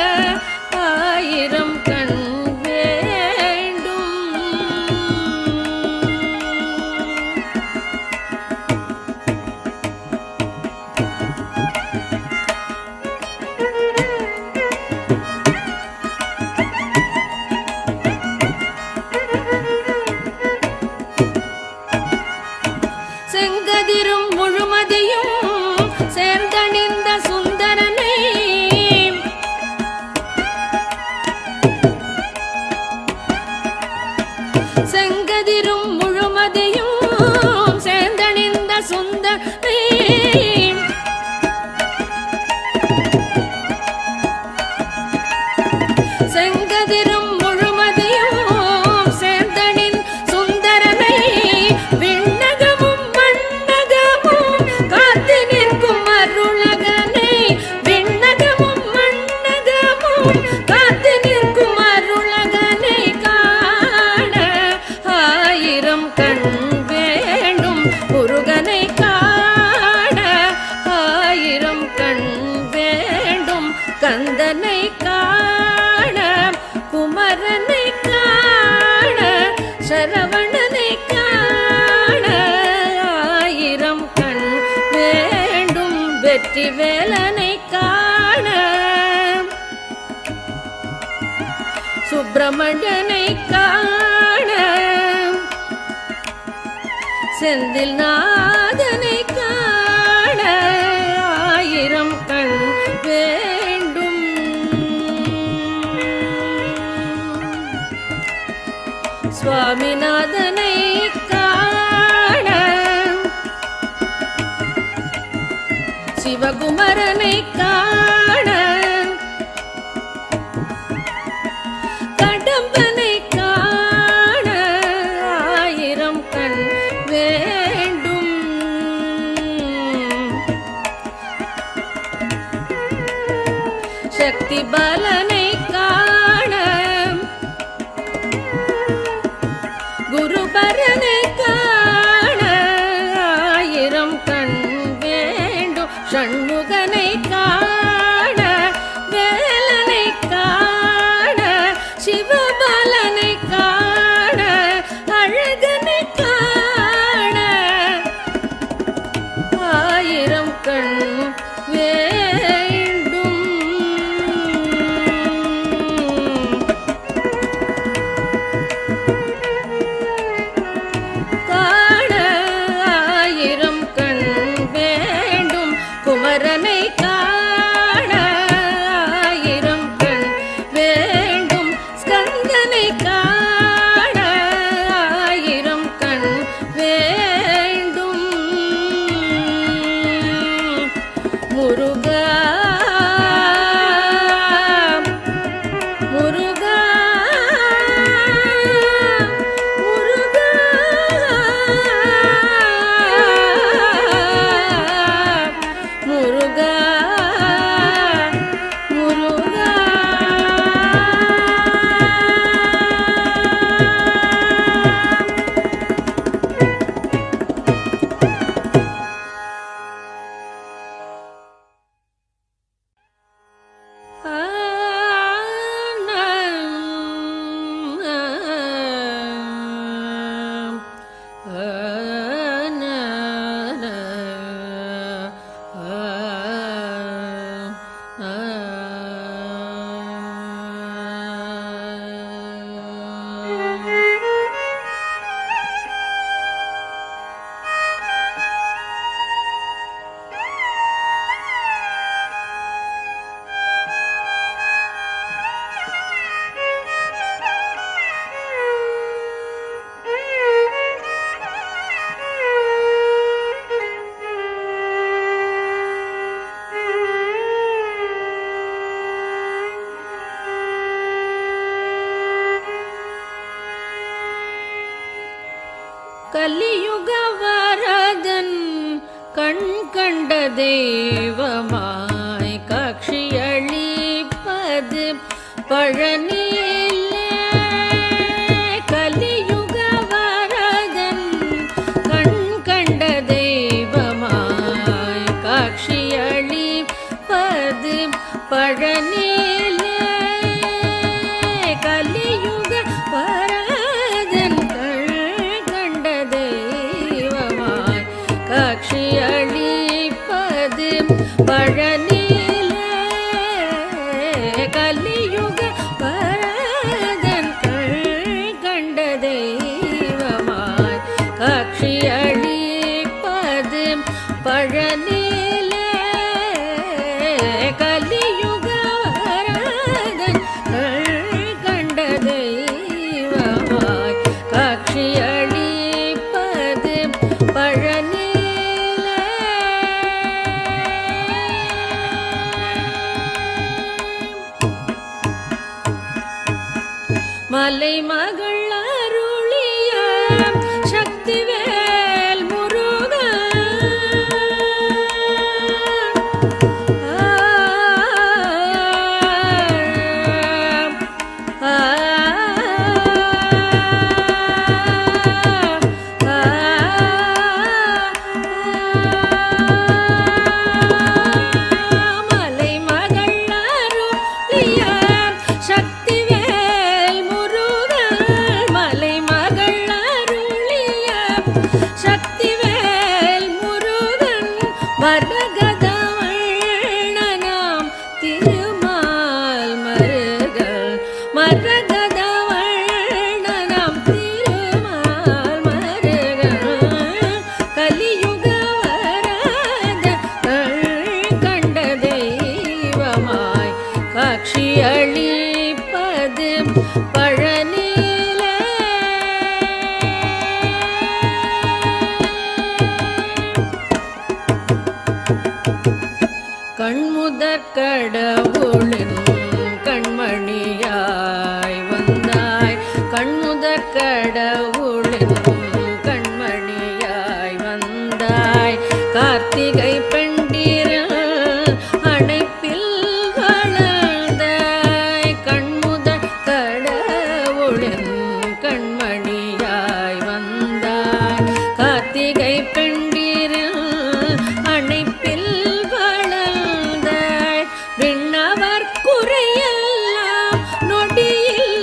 ஆயிரம் கண் வேண்டும். செங்கதிரும் முழுமதியும் சேர்ந்தணிந்த சுந்தரனை செங்கதிரும் முழுமதியும் சேர்ந்தணிந்த சுந்தரனை செங்கதிரும் முழுமதியும் சேர்ந்தணின் சுந்தரனை விண்ணகமும் மண்ணகமும் காத்து நிற்கும் அருளகனை விண்ணகமும் மண்ணகமும் காத்து நிற்கும் அருளகனை காண ஆயிரம் கண் வேண்டும் முருகனை காண ஆயிரம் கண் வேண்டும் கந்தனை காண குமரனை காண சரவணனை காண ஆயிரம் கண் வேண்டும் வெற்றி வேலனை காண சுப்பிரமணியனை காண செந்தில் நாதனை காண ஆயிரம் கண் வேண்டும். சுவாமிநாதனை காண சிவகுமரனை காண கடம்பனை காண ஆயிரம் கண் வேண்டும். சக்தி பாலனை காண குருபரனை காண ஆயிரம் கண் வேண்டும். ஷண்முகனை காண வேலனை காண சிவபாலனை காண அழகனை காண ஆயிரம் கண் வேண்டும். கலியுக வரதன் கண் கண்ட தெய்வமாய் காட்சியளிப்பது பழனியிலே. கலியுக வரதன் கண் கண்ட தெய்வமாய் காட்சியளிப்பது பழனியிலே. கலியுக வரதன் கண் கண்ட தெய்வமாய் காட்சியளிப்பது பழனியிலே. கலியுக வரதன் கண்ட தெய்வமாய் காட்சியளிப்பது பழனியிலே. கலியுக வரதன் கண்ட தெய்வமாய் காட்சியளிப்பது பழனியிலே. மலைமகள் அருளிய சக்திவேல் முருகன் மலைமகள் அருளிய சக்திவேல் முருகன். மலைமகள் அருளிய சக்திவேல் முருகன். மரகதவண்ணனாம் திருமால் மருகன். மரகதவண்ணனாம் திருமால் மருகன். கலியுக வரத கண்ட தெய்வமாய் காட்சியளிப்பது பழனியிலே. கண்முதற் கடவுளின் கண்மணியாய் வந்தாய். கண்முதற் கடவுளின் கண்மணியாய் வந்தாய். கார்த்திகை பெண்டிர அணைப்பில் வளர்ந்தாய். கண்முதற் கடவுளின் கண்மணியாய் வந்தாய். கார்த்திகை பெண்டிர அணைப்பில் வளர்ந்தாய். விண்ணவர் குறையெல்லாம் நொடியில்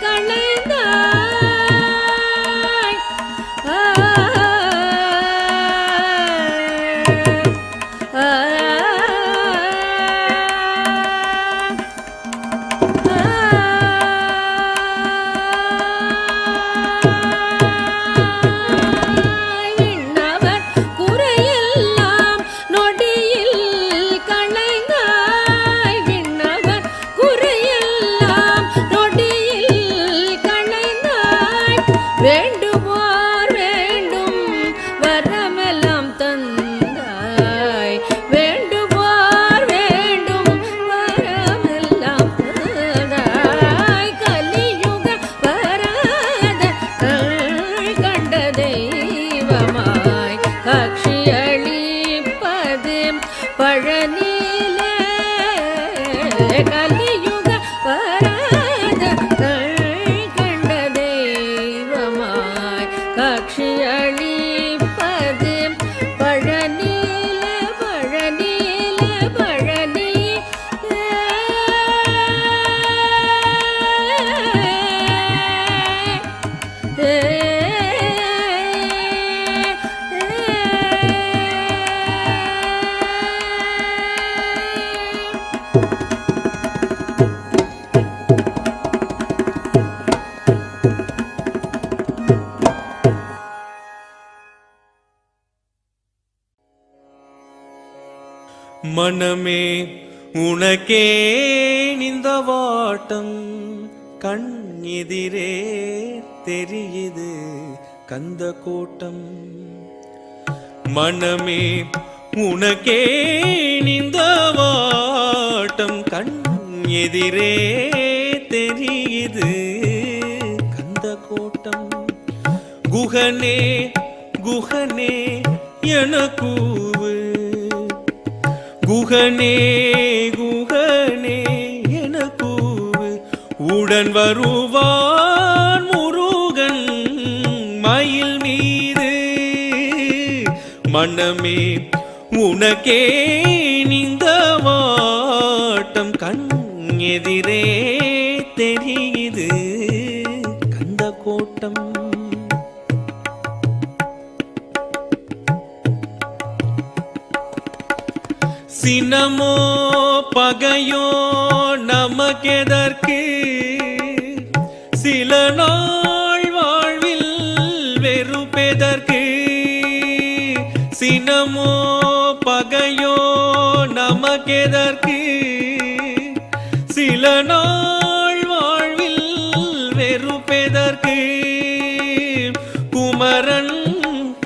களைந்தாய். விண்ணவர் குறையெல்லாம் நொடியில் களைந்தாய். விண்ணவர் குறையெல்லாம் நொடியில் களைந்தாய். வேண்டுவோர் வேண்டும் வரமெல்லாம் தந்தாய். வேண்டுவோர் வேண்டும் வரமெல்லாம் தந்தாய். கலியுக வரத கண்ட தெய்வமாய் காட்சியளிப்பது பழனியிலே. கலியுக வரத கண்ட தெய்வமாய் காட்சியளிப்பது பழனியிலே. பழனியிலே பழனியிலே. மனமே உனக்கே இந்த வாட்டம் கண் எதிரே தெரியுது கந்த கூட்டம். மனமே உனக்கே இந்த வாட்டம் கண் எதிரே தெரியுது கந்த கூட்டம். குகனே குகனே என கூவு குகனே குகனே என கூவு உடன் வருவான் முருகன் மயில் மீது மனமே உனக்கே இந்த வாட்டம் கண் எதிரே தெரியுது கந்த கோட்டம் சினமோ பகையோ நமக்கெதற்கு சில நாள் வாழ்வில் வெறுப்பெதற்கு சினமோ பகையோ நமக்கெதற்கு சில நாள் வாழ்வில் வெறுப்பெதற்கு குமரன்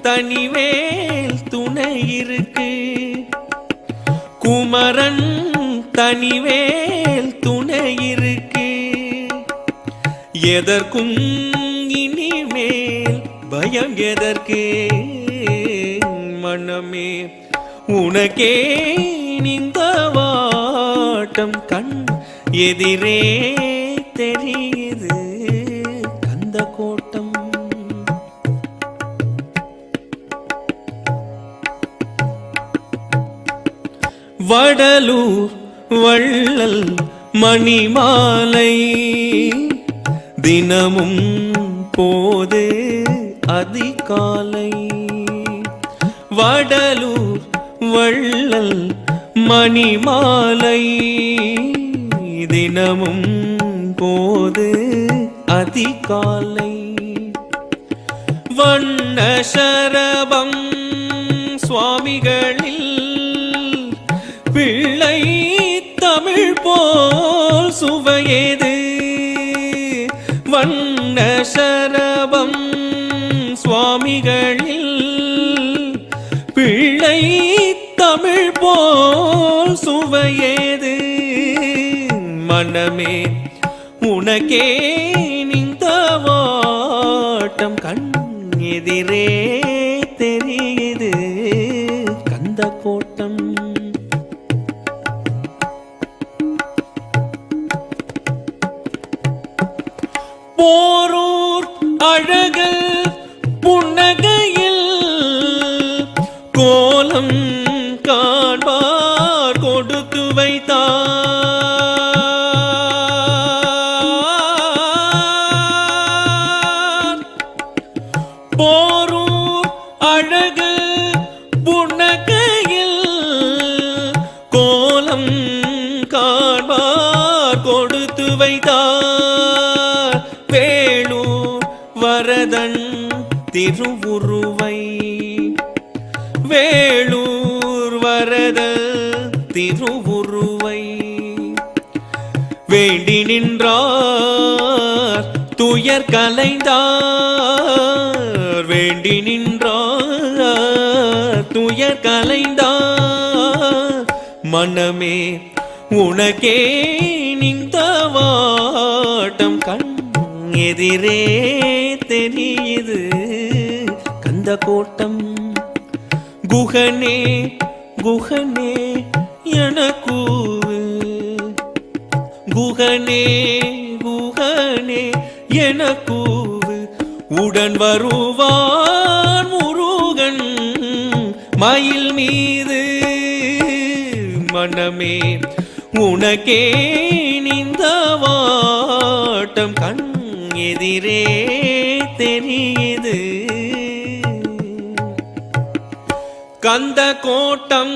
தனிவேல் துணை இருக்கு குமரன் தனிவேல் துணை இருக்கு எதற்கும் இனிமேல் பயம் எதற்கு மனமே உனக்கே இந்த வாட்டம் கண் எதிரே தெரியுது கந்த கோட்டம் வடலூர் வள்ளல் மணிமாலை தினமும் போது அதிகாலை வடலூர் வள்ளல் மணிமாலை தினமும் போது அதிகாலை வண்ண சரபம் சுவாமிகளில் பிள்ளை தமிழ் போல் சுவையேது வண்ண சரபம் சுவாமிகளில் பிள்ளை தமிழ் போல் சுவையேது மனமே உனக்கே இந்த வாட்டம் கண் எதிரே தெரியுது கந்த கோட்டம் போரூர் அழகல் புன்னகையில் கோலம் காண்பார் கொடுத்து வைத்தார் போரூர் அழகல் புன்னகையில் கோலம் காண்பார் கொடுத்து வைத்தார் வேளூர் வரதன் திருவுருவை வேளூர் வரத திருவுருவை வேண்டி நின்றார் துயர் கலைந்தார் வேண்டி நின்றார் துயர் கலைந்தார் மனமே உனக்கே நின்ற வாட்டம் கண் எதிரே தெரியுது கந்த கோட்டம் குகனே குகனே என கூவு குகனே குகனே என கூவு உடன் வருவான் முருகன் மயில் மீது மனமே உனக்கே நின்ற வாட்டம் கண் எதிரே தெரியுது கந்த கோட்டம்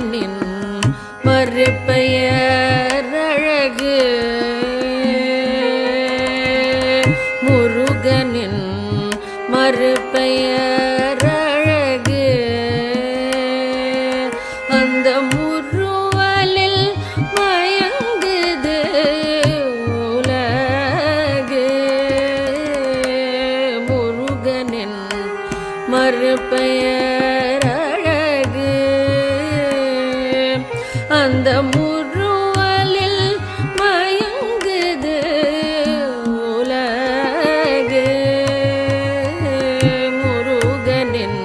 முருகனின் மறுபெயர் அழகு முருகனின் மறுபெயர் அழகு அந்த முருவலில் மயங்குது உலகு முருகனின் மறுபெயர் அழகு அந்த முருவலில் மயங்குது உலகு முருகனின்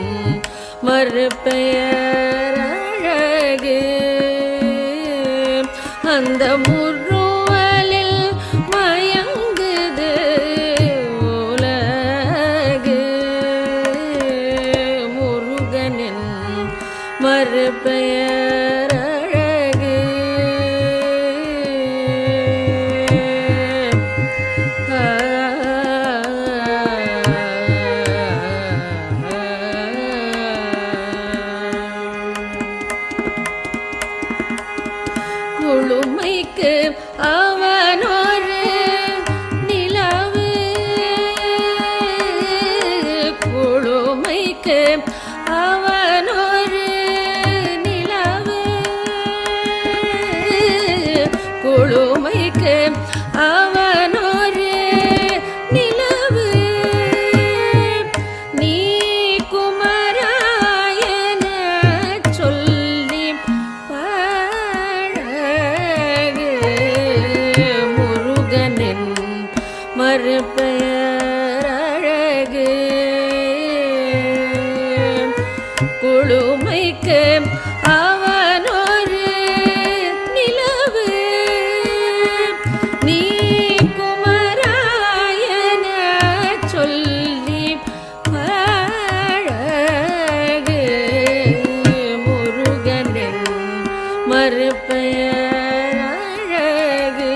மறுபெயர் அழகு அந்த முருவலில் மயங்குது உலகு முருகனின் மறுபெயர் அழகு குளுமைக்கு அவனொரு நிலவு குளுமைக்கு அவனொரு நிலவு குளுமைக்கு அவனொரு நிலவு நீ குமராயன சொல்லி பழகு முருகனின் மறுபெயர் அழகு குளுமைக்கு அவனொரு நிலவு நீ குமராயன சொல்லி பழகு முருகனின் மறுபெயர் அழகு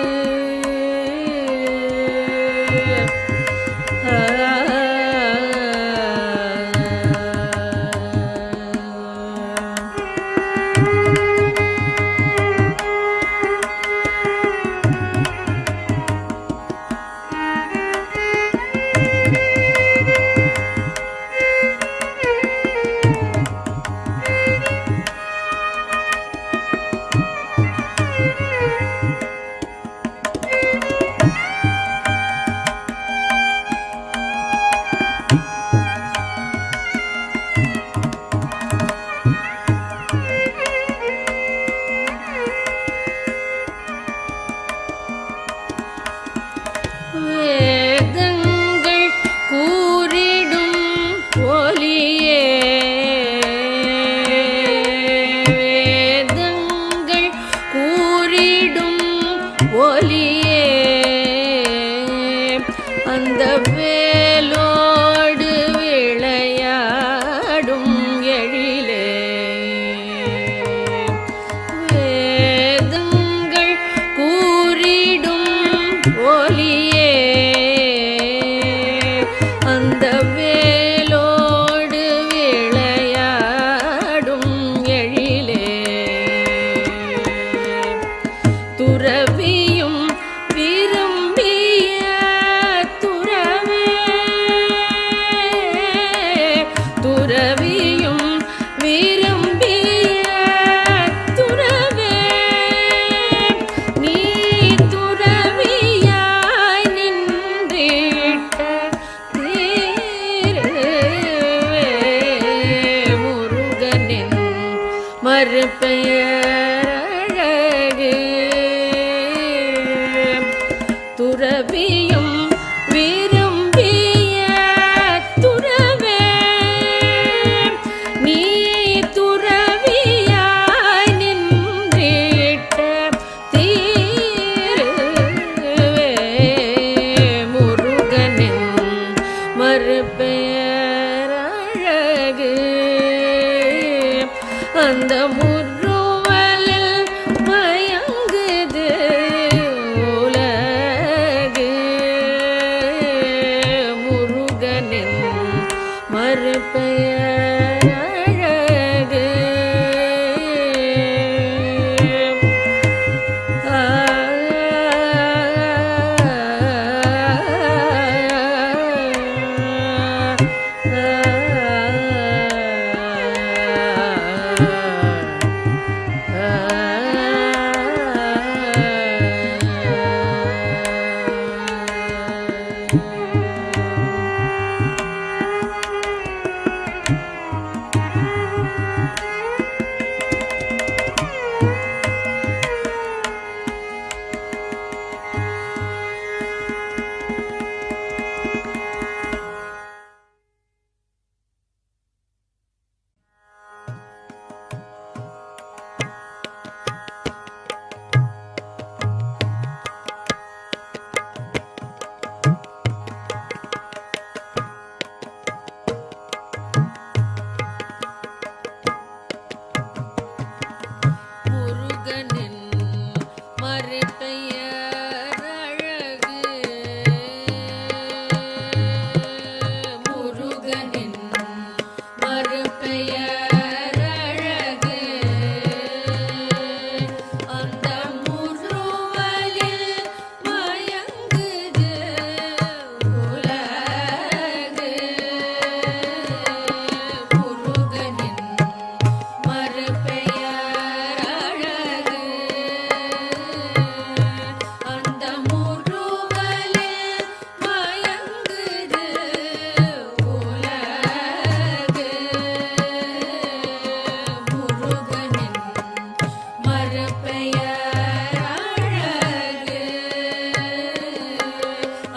மறுபெயர் அழகு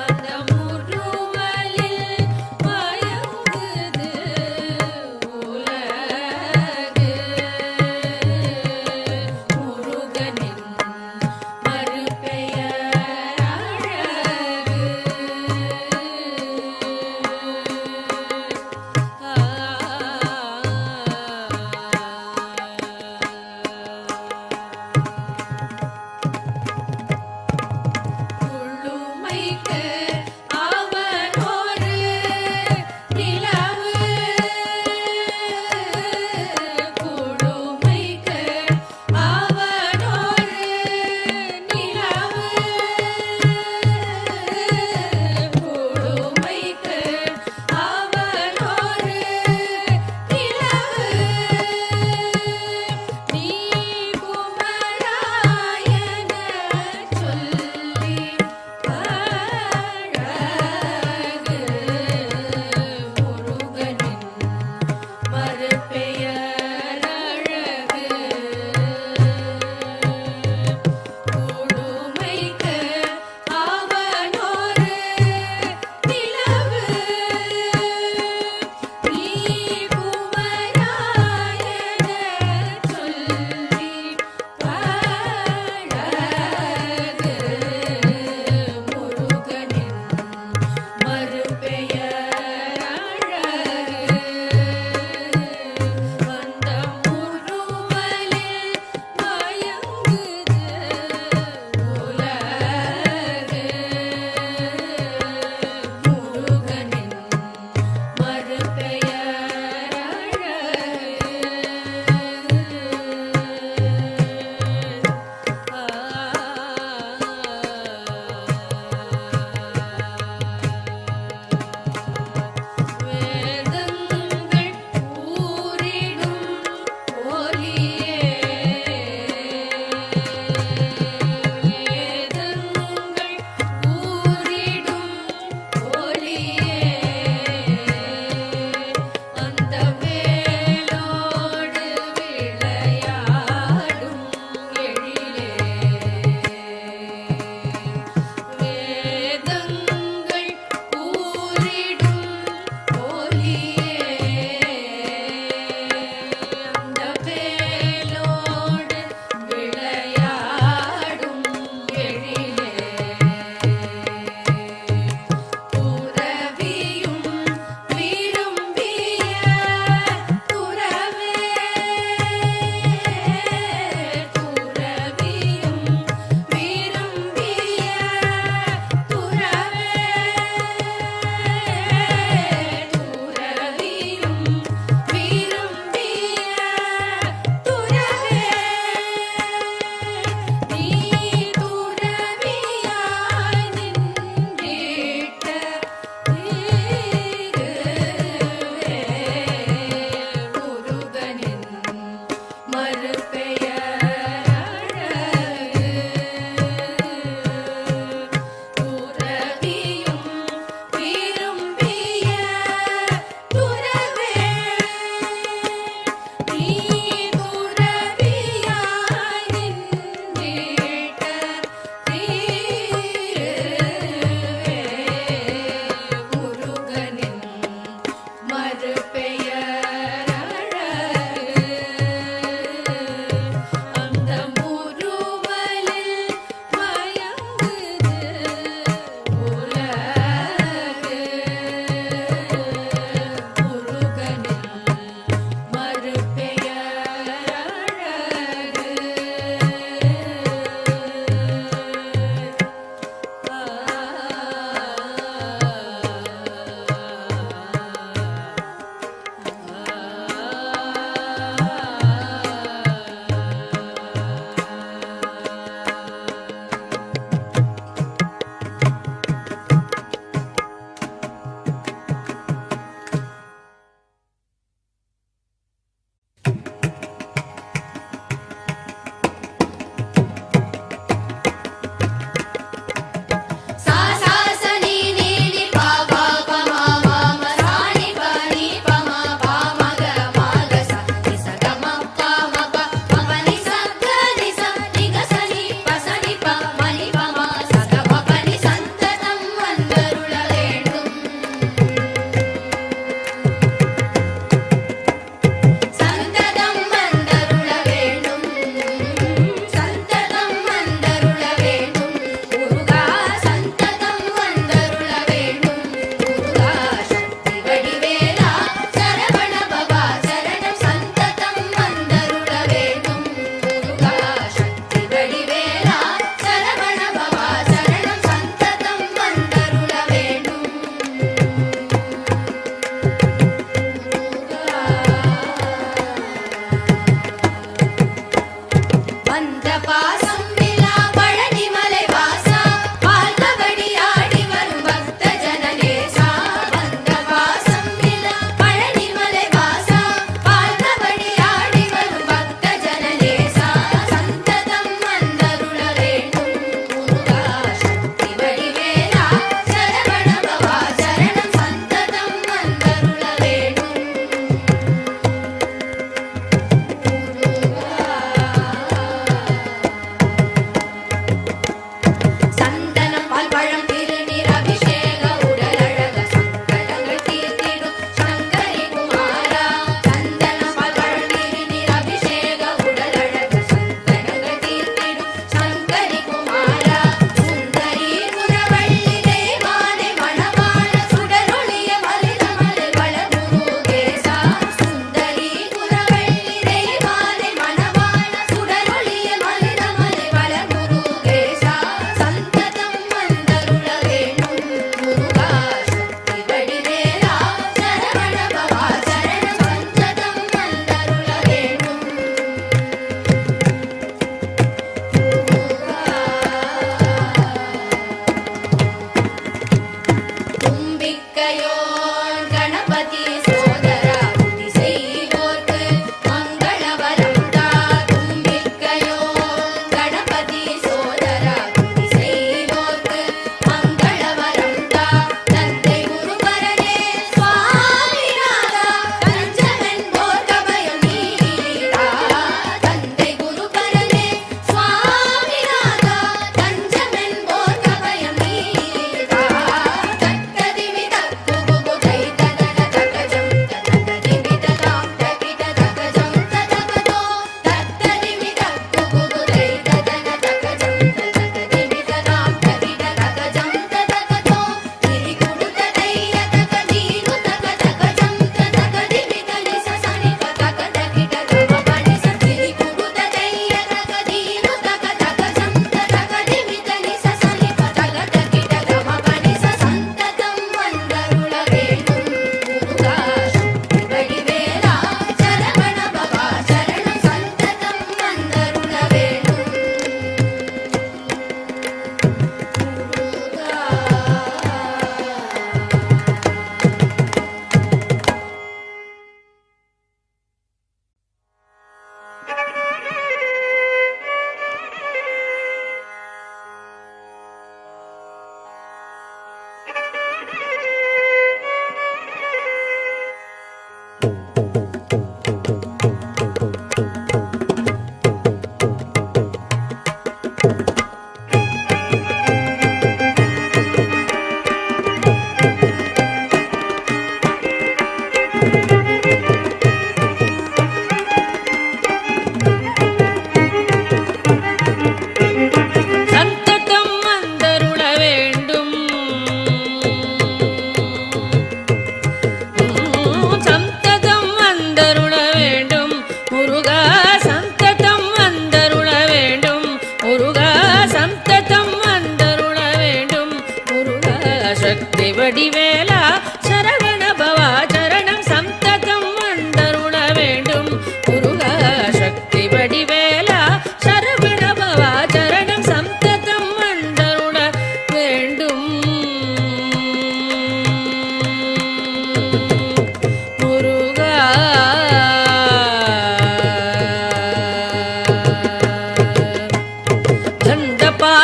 அந்த முறுவலில் மயங்குது உலகு முருகனின் மறுபெயர் அழகு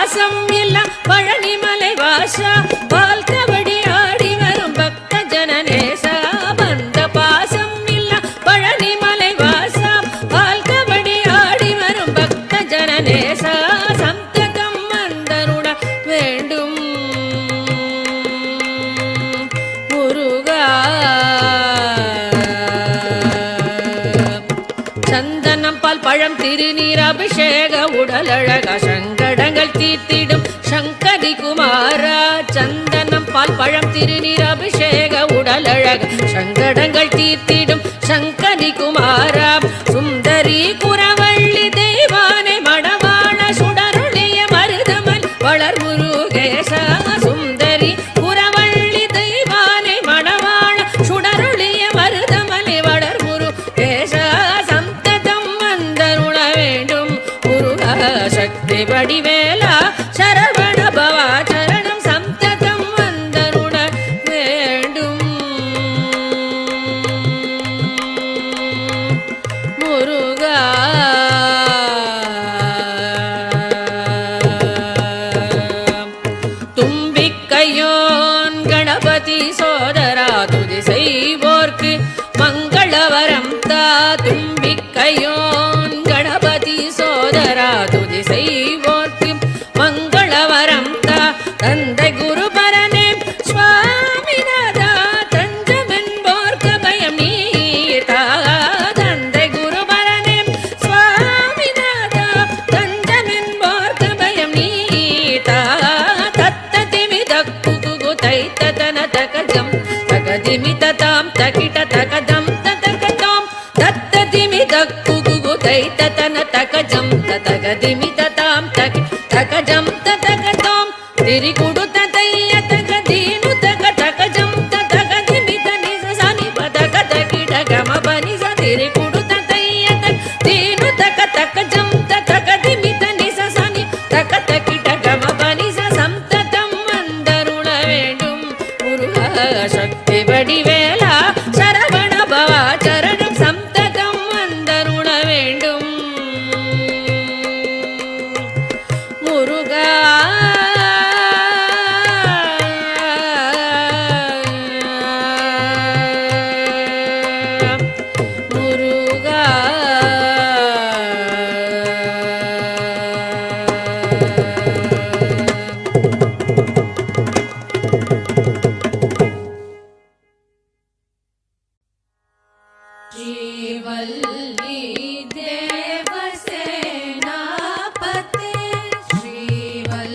பாசம் இல்ல பழனிமலை வாசா பால் கபடி ஆடி வரும் பக்த ஜனநேசா பந்த பாசம் இல்ல பழனிமலை வாசா பால் கபடி ஆடி வரும் பக்த ஜனநேசா சந்ததம் வந்தருட வேண்டும் முருகா சந்தனம் பால் பழம் திருநீர் அபிஷேக உடலழக சங்கடங்கள் தீர்த்திடும் சங்கரி குமாரா சந்தனம் பால் பழம் திருநீர் அபிஷேக உடலழக சங்கடங்கள் தீர்த்திடும் சங்கரி குமாரா சுந்தரி குரவள்ளி தெய்வானை மணவாள சுடருளிய மருதமல் வளர் முருகேசா சுந்தரி குரவள்ளி தெய்வானை மணவாள சுடருளிய மருதமலை வளர் முருகேசா சந்ததம் வந்தருள வேண்டும் முருகா சக்தி வடிவேலா சரவண பவா சரணம் சந்ததம் வந்தருள வேண்டும் முருகா தும்பிக்கையோன் கணபதி சோதரா துதி செய்வோர்க்கு மங்களவரம் தா தும்பிக்கையோன் கணபதி சோதரா துதி செய்வோர்க்கு மங்களவரம் தா தந்தை குருபரனே சுவாமிநாதா தஞ்சமென்போர்க்கு பயம் நீதா தந்தை குருபரனே சுவாமிநாதா தஞ்சமென்போர்க்கு பயம் நீதா தத்ததிமி தக்குகு தைத்ததன தகஜம் தகதிமி ததாம் தகிட தகதம் ததகதம் தத்ததிமி தக்குகு தைத்ததன தகஜம் ததகதிமி ததாம் தகஜம் ததகதம் திரிகுடு ததைய தகதீனு தக தகஜம் ததகதிமி தனிச சனி பதக தகிட கம பனிச திரிகுடு ததைய தீனு தக தகஜம் ததகதிமி தனிச சனி தக தகிட கம பனிச சந்ததம் வந்தருள வேண்டும் முருகா சக்தி வடிவேலா சரவண பவா சரணம் சந்ததம் வந்தருள வேண்டும் முருகா முருகா श्रीवल्ली देवसेनापते श्रीवल्ली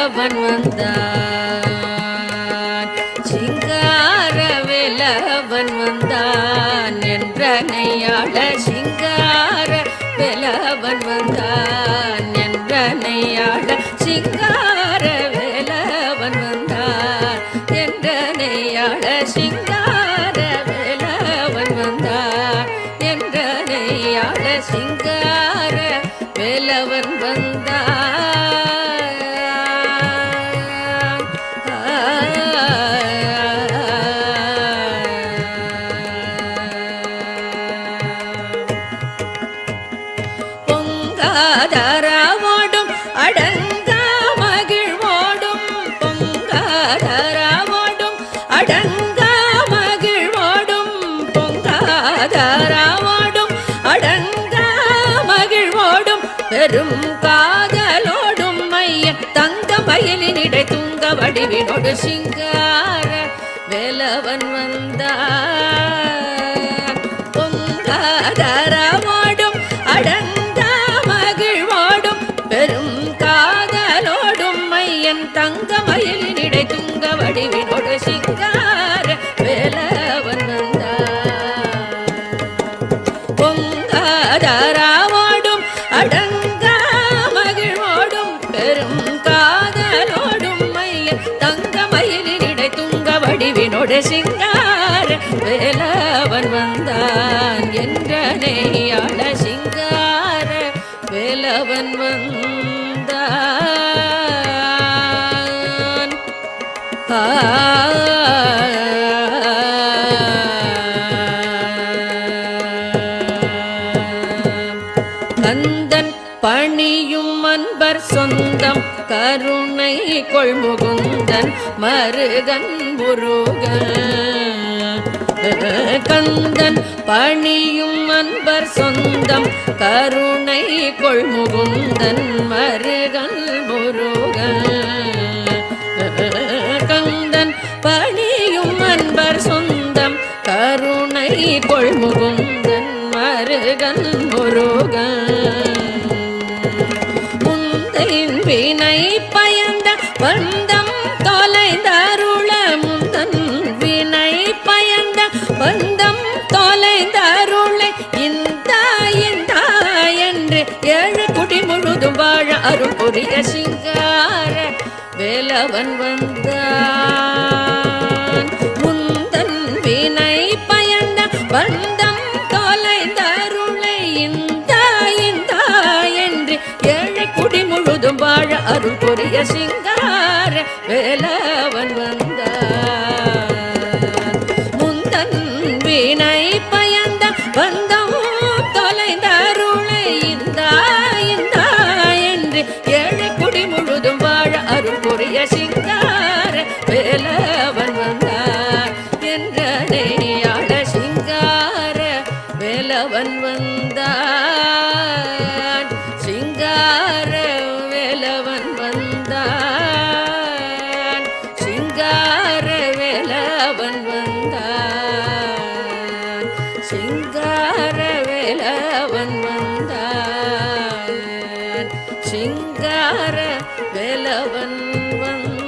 வேலவன் வந்தான் சிங்கார வேலவன் வந்தான் என்றனையாள சிங்கார வேலவன் வந்தான் என்றனையாள சிங்கார வேலவன் வந்தான் என்றனையாள சிங்கார வேலவன் வந்தான் என்றனையாள சிங்கார வேலவன் வந்தான் பொங்காதராவோடும் அடங்கா மகிழ்வோடும் பொங்காதராவோடும் அடங்கா மகிழ்வோடும் பொங்காதராவோடும் அடங்கா மகிழ்வோடும் பெரும் காதலோடும் மைய தங்க மயிலினிடை தூங்க வடிவினோடு சிங்கார வேலவன் வந்தான் பொங்காதராவோடும் அடங்கா மகிழ்வோடும் பெரும் காதலோடும் மையன் தங்க மயிலினிடை துங்க வடிவினோடு சிங்கார வேலவன் வந்தான் பொங்காதராவோடும் அடங்கா மகிழ்வோடும் பெரும் காதலோடும் மையன் தங்க மயிலினிடை துங்க வடிவினோடு சிங்கார வேலவன் வந்தான் என்றனையாள சிங்கார வேலவன் வந்தான் கந்தன் பணியும் அன்பர் சொந்தம் கருணை கொள்முகுந்தன் மருகன் முருகன் கந்தன் பணியும் அன்பர் சொந்தம் கருணை கொள்முகுந்தன் மருகன் முருகன் கந்தன் பணியும் அன்பர் சொந்தம் கருணை கொள்முகுந்தன் மருகன் முருகன் முந்தையின் வினை பயந்த பந்தம் தொலைந்தருள முந்தன் வினை பயந்த பந்தம் தொலைந்தருளை இந்த என்று ஏழு குடி முழுதும் வாழ அருள் புரிய சிங்கார வேலவன் வந்தான் முந்தன் வினை பயந்த பந்தம் தொலைந்தருளை இந்த என்று ஏழு குடி முழுதும் வாழ அருள் புரிய சிங்கார வேலவன் வந்தான் முந்தன் வினை பயந்த பந்தம் தொலைந்தருளை இந்த என்று ஏழு குடி முழுதும் வாழ அருள் புரிய சிங்கார வேலவன் வந்தான் என்றனையாள சிங்கார வேலவன் வந்தான் சிங்கார வேலவன் வந்தான் சிங்கார வேலவன் வந்தான் சிங்கார வேலவன் வந்தான் சிங்கார வேலவன் வந்தான்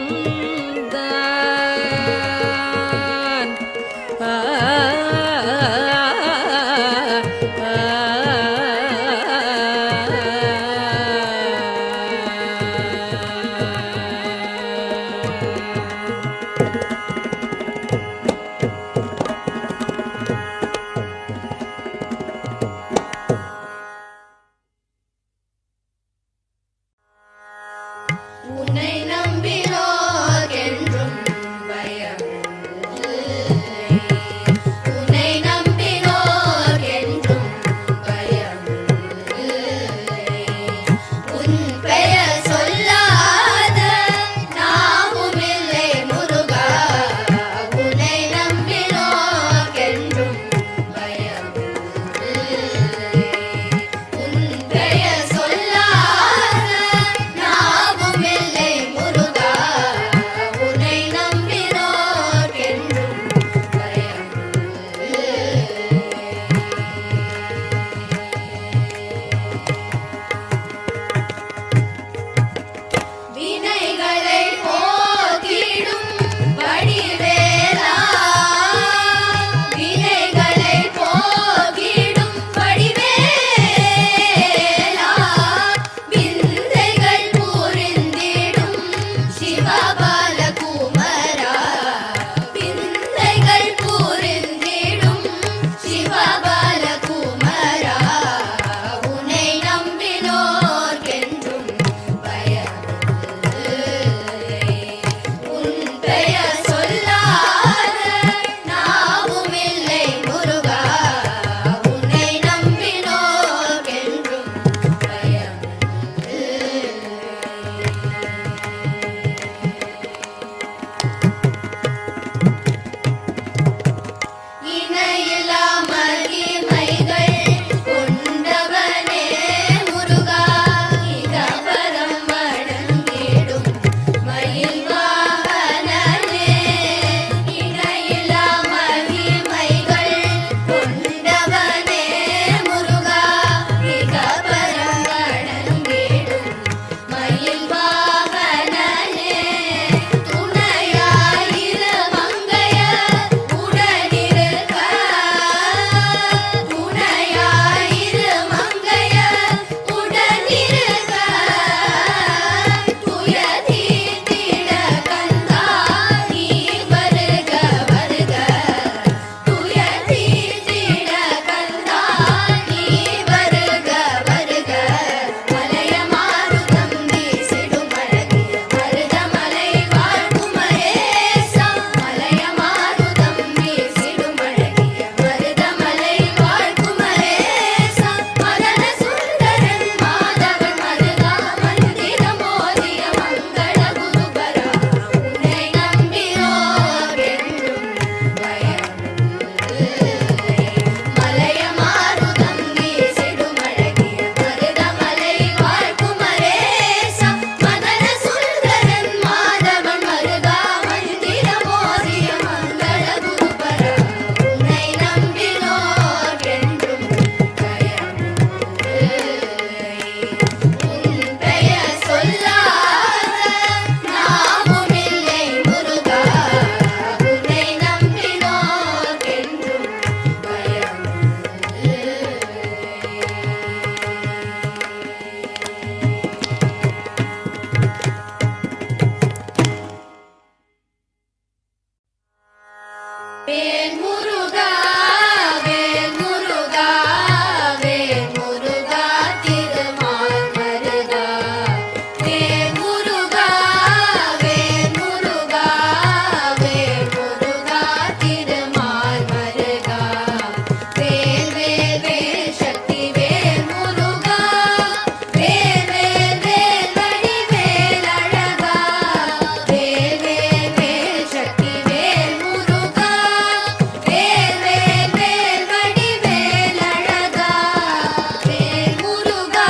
உன்னை நம்பினோர்க்கென்றும் பயம் இல்லை. உன்னை நம்பினோர்க்கென்றும் பயம் இல்லை. உன் பெயர் சொல்லாத நாமும் இல்லை முருகா. உன்னை நம்பினோர்க்கென்றும் பயம் இல்லை. உன் பெயர் சொல்லாத நாமும் இல்லை முருகா. வேல் முருகா வேல் முருகா வேல் முருகா திருமால் மருகா வேல் முருகா வேல் முருகா வேல் முருகா திருமால் மருகா வேல் வேல் வேல் சக்தி வேல் முருகா வேல் வேல் வேல் வடிவேல் அழகா வேல் வேல் வேல் சக்தி வேல் முருகா வேல் வேல் வேல் வடிவேல் அழகா வேல் முருகா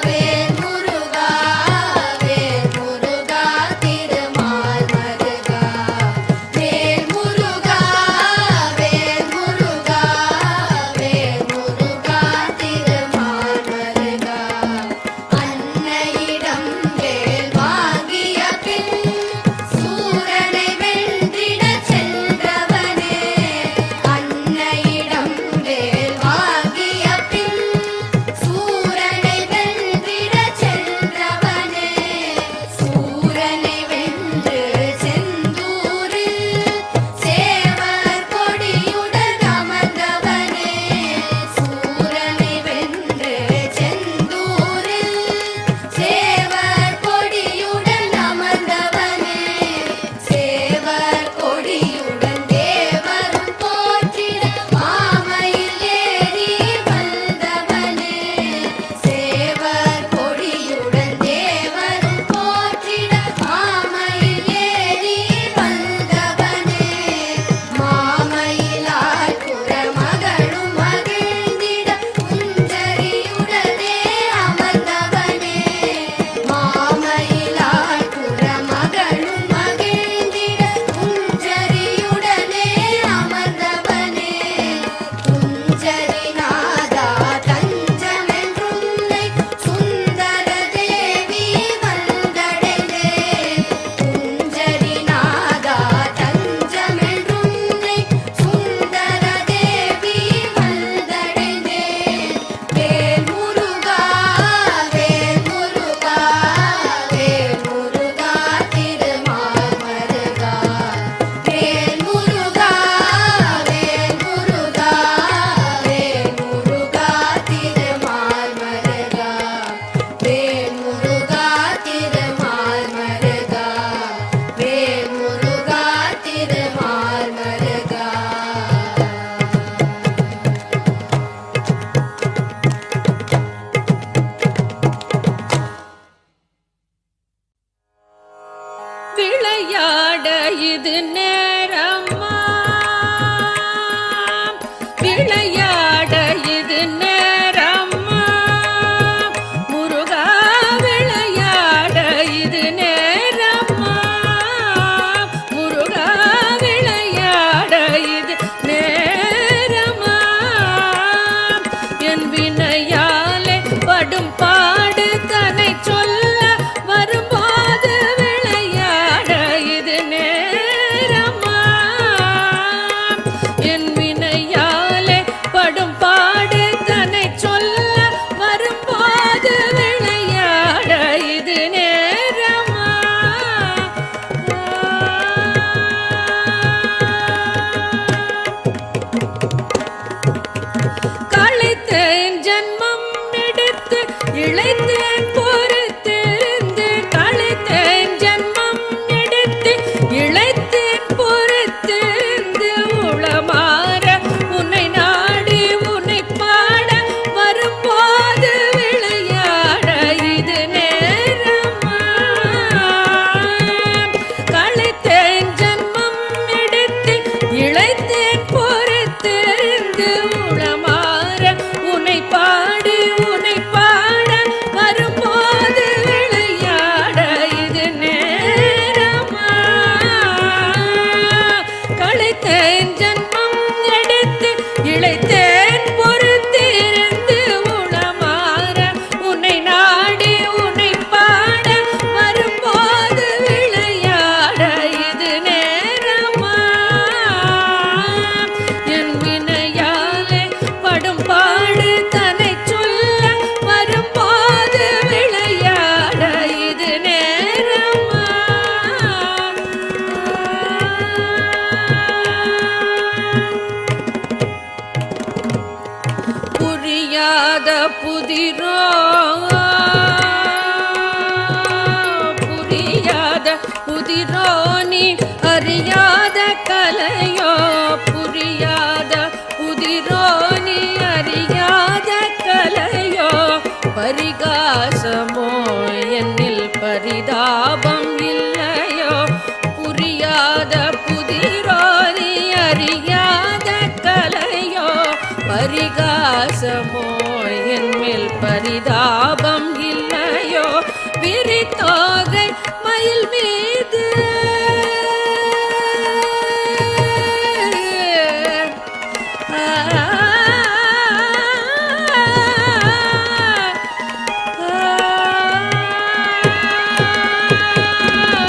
வேல் முருகா வேல் முருகா திருமால் மருகா வேல் முருகா வேல் முருகா வேல் முருகா திருமால் மருகா அன்னையிடம் வேல் வாங்கிய பின் சூரனை வென்றிடச் சென்றவனே அன்னையிடம் வேல் வாங்கிய பின் சூரனை வென்றிடச் சென்றவனே சூரனை வென்று செந்தூரில் சேவர் கொடியுடன் அமர்ந்தவனே சூரனை வென்று செந்தூரில் சேவர் கொடியுடன் அமர்ந்தவனே சேவர் கொடியுடன் தேவரும் போற்றிட மாமையில் ஏறி வந்தவனே சேவர் கொடியுடன் தேவரும் போற்றிட மாமையில் ஏறி வந்தவனே மாமயிலாய் குறமகளும் மகிழ்ந்திட குஞ்சரியுடனே அமர்ந்தவனே மாமயிலாய் குறமகளும் மகிழ்ந்திட குஞ்சரியுடனே அமர்ந்தவனே குஞ்சரிநாதா தஞ்சமென்றுன்னை சுந்தர தேவி வந்தடைந்தே குஞ்சரிநாதா தஞ்சமென்றுன்னை சுந்தர தேவி வந்தடைந்தே வேல் முருகா வேல் முருகா வேல் முருகா திருமால் மருகா வேல் முருகா வேல் முருகா வேல் முருகா திருமால் மருகா வேல் முருகா திருமால் மருகா வேல் முருகா திருமால் மருகா விளையாட இது நேரம்மா விளையாட இது நேரம்மா முருகா விளையாட இது நேரம்மா முருகா விளையாட இது நேரம்மா என் வினையாலே படும் பாடு தன்னை சொல்ல வரும்போது விளையாட இது நேரம்மா புதிரோனி அறியாத கலையோ புரியாத புதிரோனி அறியாத கலையோ பரிகாசமோ என்னில் பரிதாபம் இல்லையோ புரியாத புதிரோனி அறியாத கலையோ பரிகாசமோ என்மேல் பரிதாபம் இல்லையோ விரித்தோகை மயில் மீது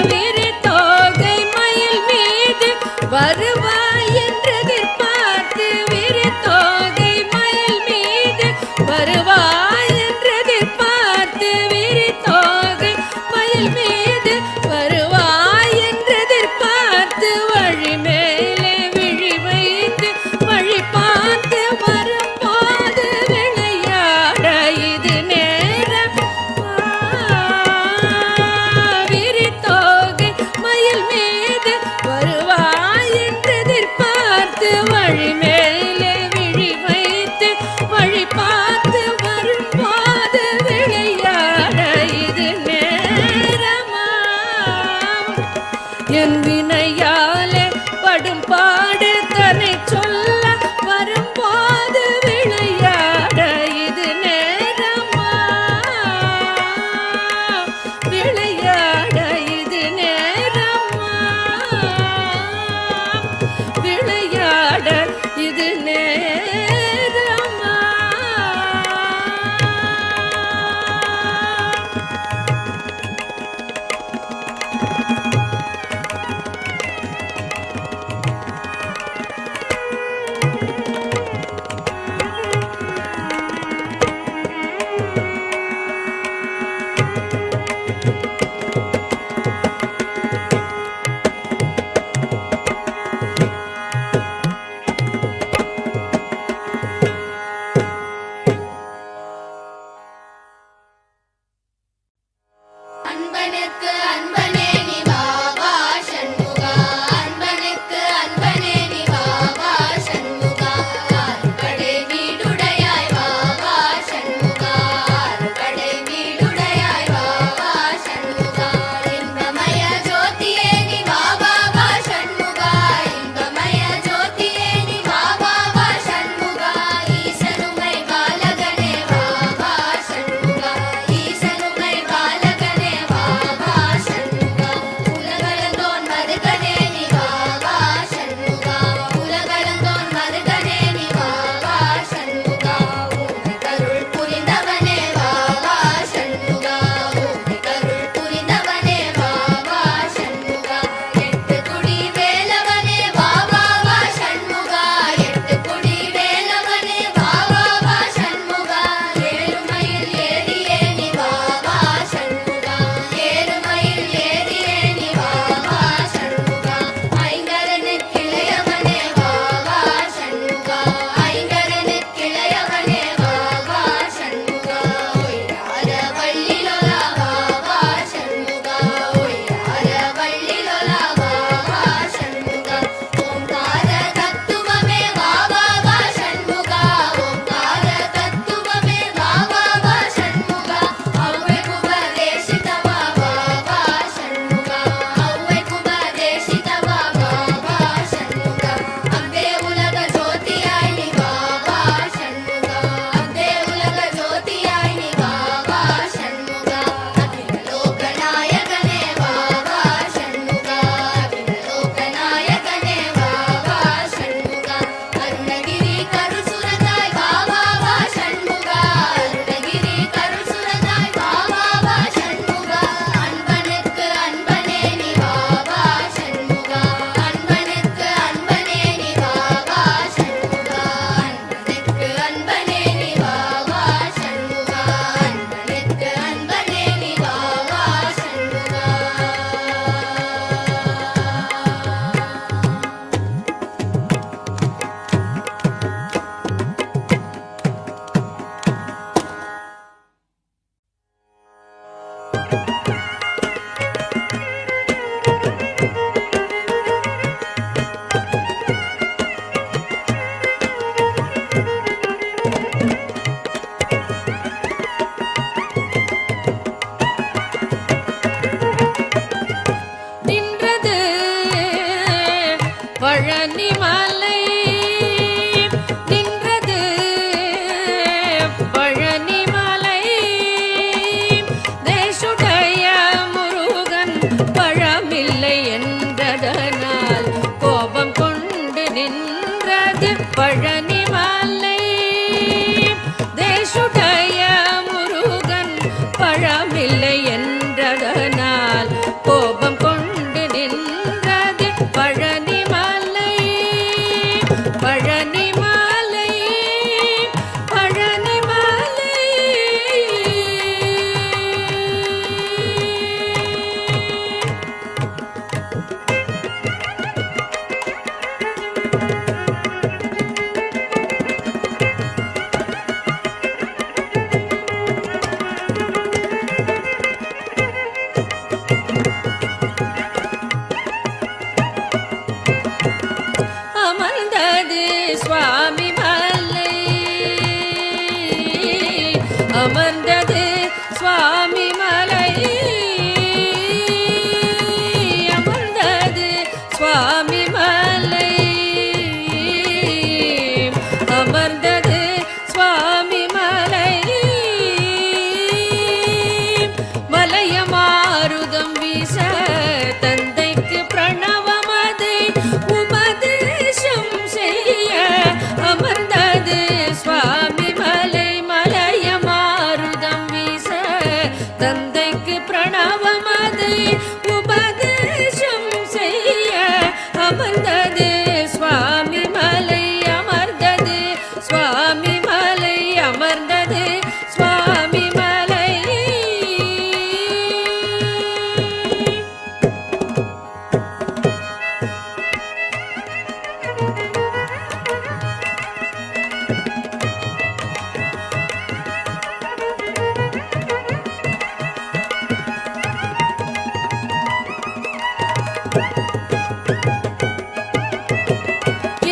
விரித்தோகை மயில் மீது வருவாய் என்று எதிர்பார்த்து விரித்தோகை மயில் மீது வருவாய் என்று எதிர்பார்த்து விரித்தோகை மயில் மீது வருவாய் என்று எதிர்பார்த்து வழி மேலே விழி வைத்து வழி பார்த்து வரும்போது விளையாட இது நேரம் விரித்தோகை மயில் மீது வருவாய் என்று எதிர்பார்த்து வழி மேலே விழி வைத்து வழி பார்த்து வரும்போது விளையாட இது நேரமா என் வினையாலே படும் பாடு தன்னை சொல்ல வரும்போது விளையாட இது நேரமா விளையாட இது நேரமா விளையாட இது நேரமா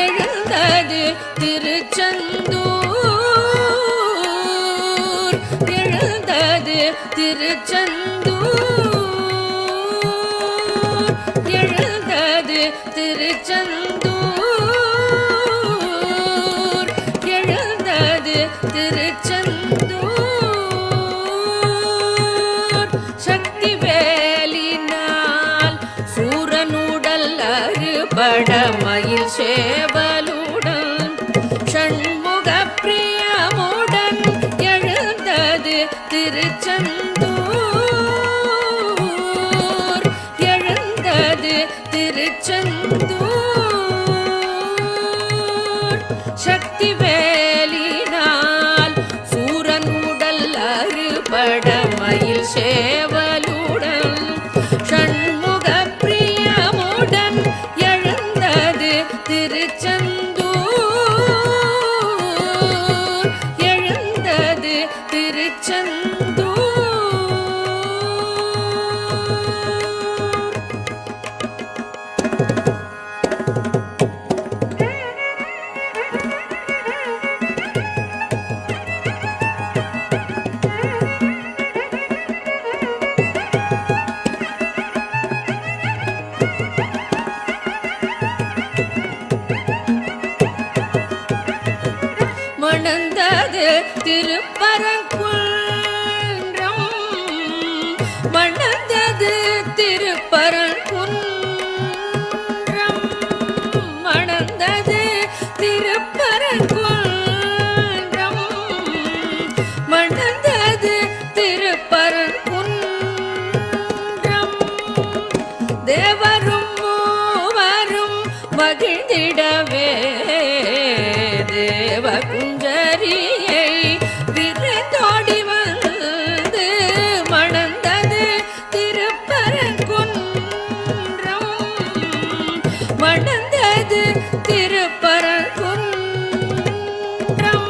எழுந்தது திருச்செந்தூர், எழுந்தது திருச்செந்தூர், எழுந்தது திருச்செந்தூர், எழுந்தது திருச்செந்தூர். சக்தி வேலினால் சூரனுடல் அறுபட மயில் சேவலுடன் ஷண்முக பிரியமுடன் எழுந்தது திருச்செந்தூர், எழுந்தது திருச்செந்தூர். சக்தி வேலினால் சூரனுடல் அறுபட மயில் சேவலுடன் ஷண்முக பிரியமுடன் எழுந்தது திருச்செந்தூர், எழுந்தது திருச்செந்தூர். மணந்தது திருப்பரங்குன்றம், மணந்தது திருப்பரங்குன்றம், மணந்தது திருப்பரங்குன்றம், மணந்தது திருப்பரங்குன்றம். தேவரும் மூவரும் மகிழ்ந்திடவே தேவகுஞ்சரியை விரைந்தோடி வந்து மணந்தது திருப்பரங்குன்றம், மணந்தது திருப்பரங்குன்றம்.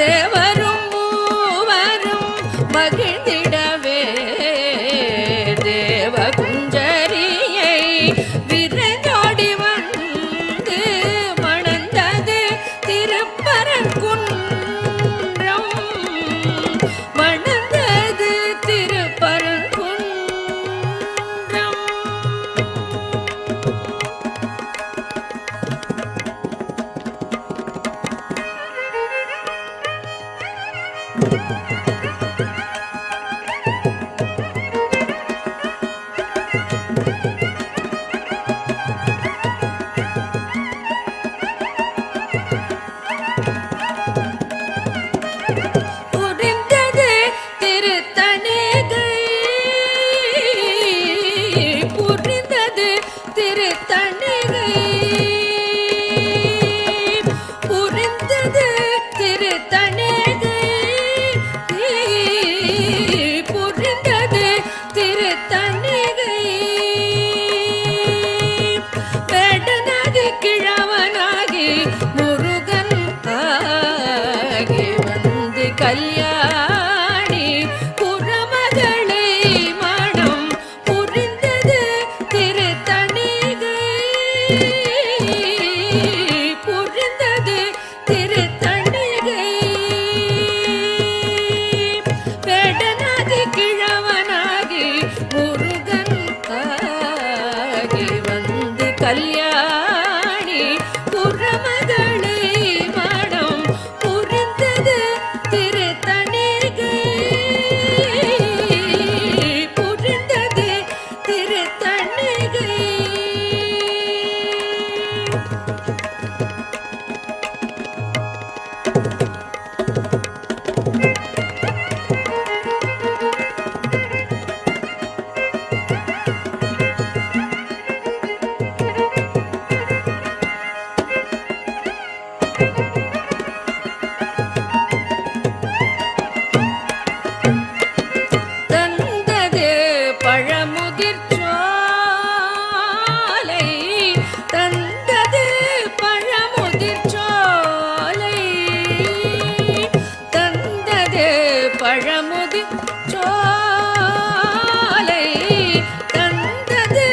தேவரும் மூவரும் மகிழ்ந்திடவே தேவகுஞ்சரியை விரைந்தோடி வந்து மணந்தது திருப்பரங்குன்றம், மணந்தது திருப்பரங்குன்றம். புரிந்தது திருத்தணிகை, புரிந்தது திருத்தணிகை, புரிந்தது திருத்தணிகை, புரிந்தது திருத்தணிகை. வேடனாகி கிழவனாகி முருகன் ஆகி வந்து கல்யாணி குரமகளை மணம் புரிந்தது திருத்தணிகை, புரிந்தது திருத்தணிகை. வேடனாகி கிழவனாகி முருகன் ஆகி வந்து கல்யாணி குரமகளை மணம் புரிந்தது திருத்தணிகை, புரிந்தது திருத்தணிகை. தந்தது பழமுதிர்ச்சோலை, தந்தது பழமுதிர்ச்சோலை, தந்தது பழமுதிர்ச்சோலை, தந்தது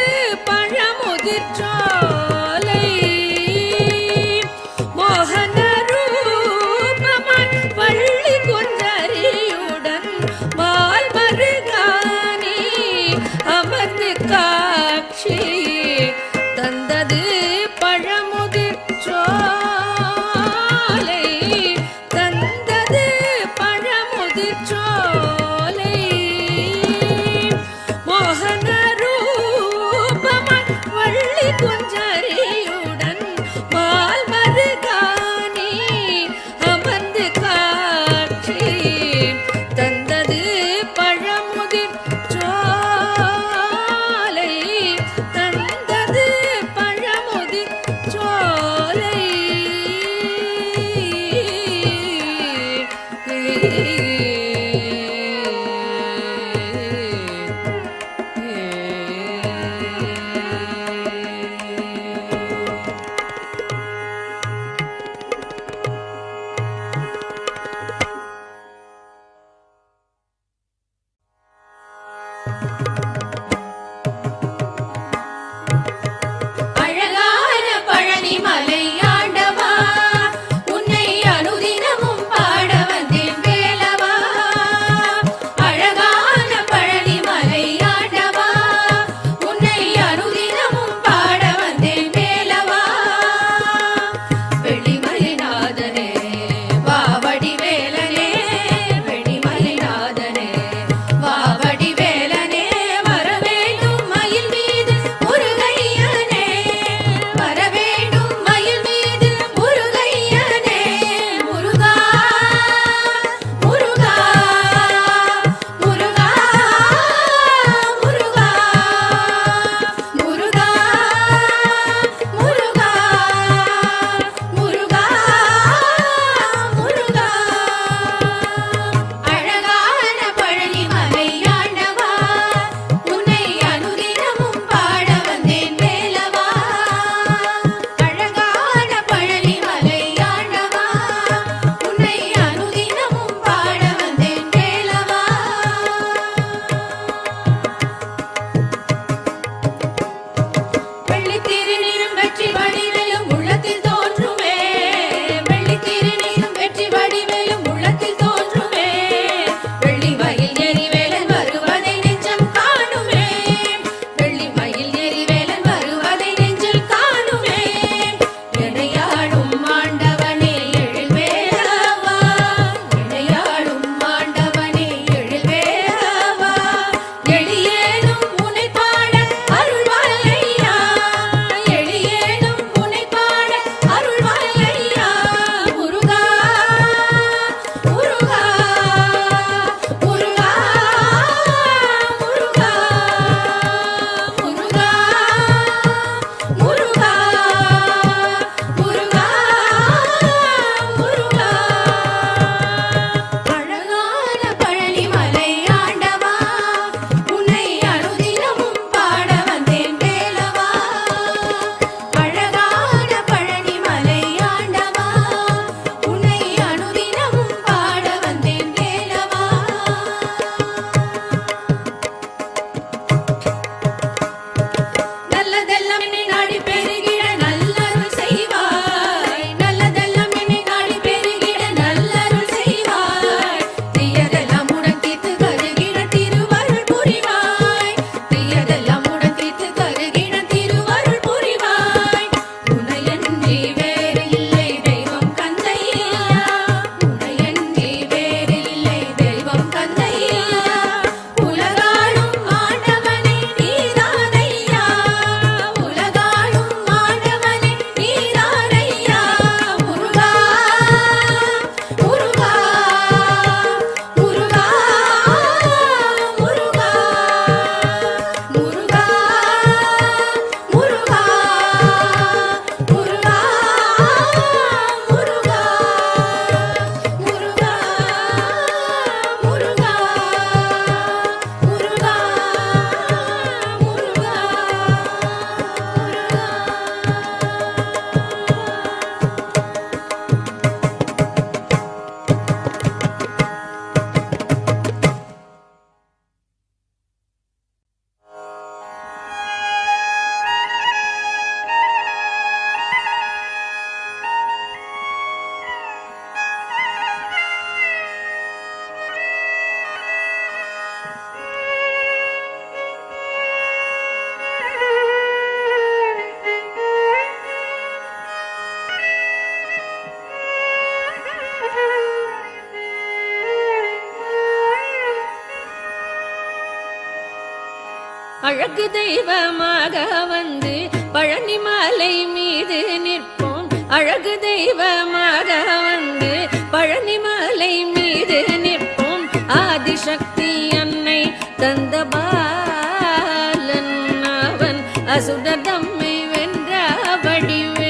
அழகு தெய்வமாக வந்து பழனிமலை மீது நிற்போம். அழகு தெய்வமாக வந்து பழனிமலை மீது நிற்போம். ஆதிசக்தி அன்னை தந்த பாலன் அவன் அசுரர் தம்மை வென்ற வடிவேலன்.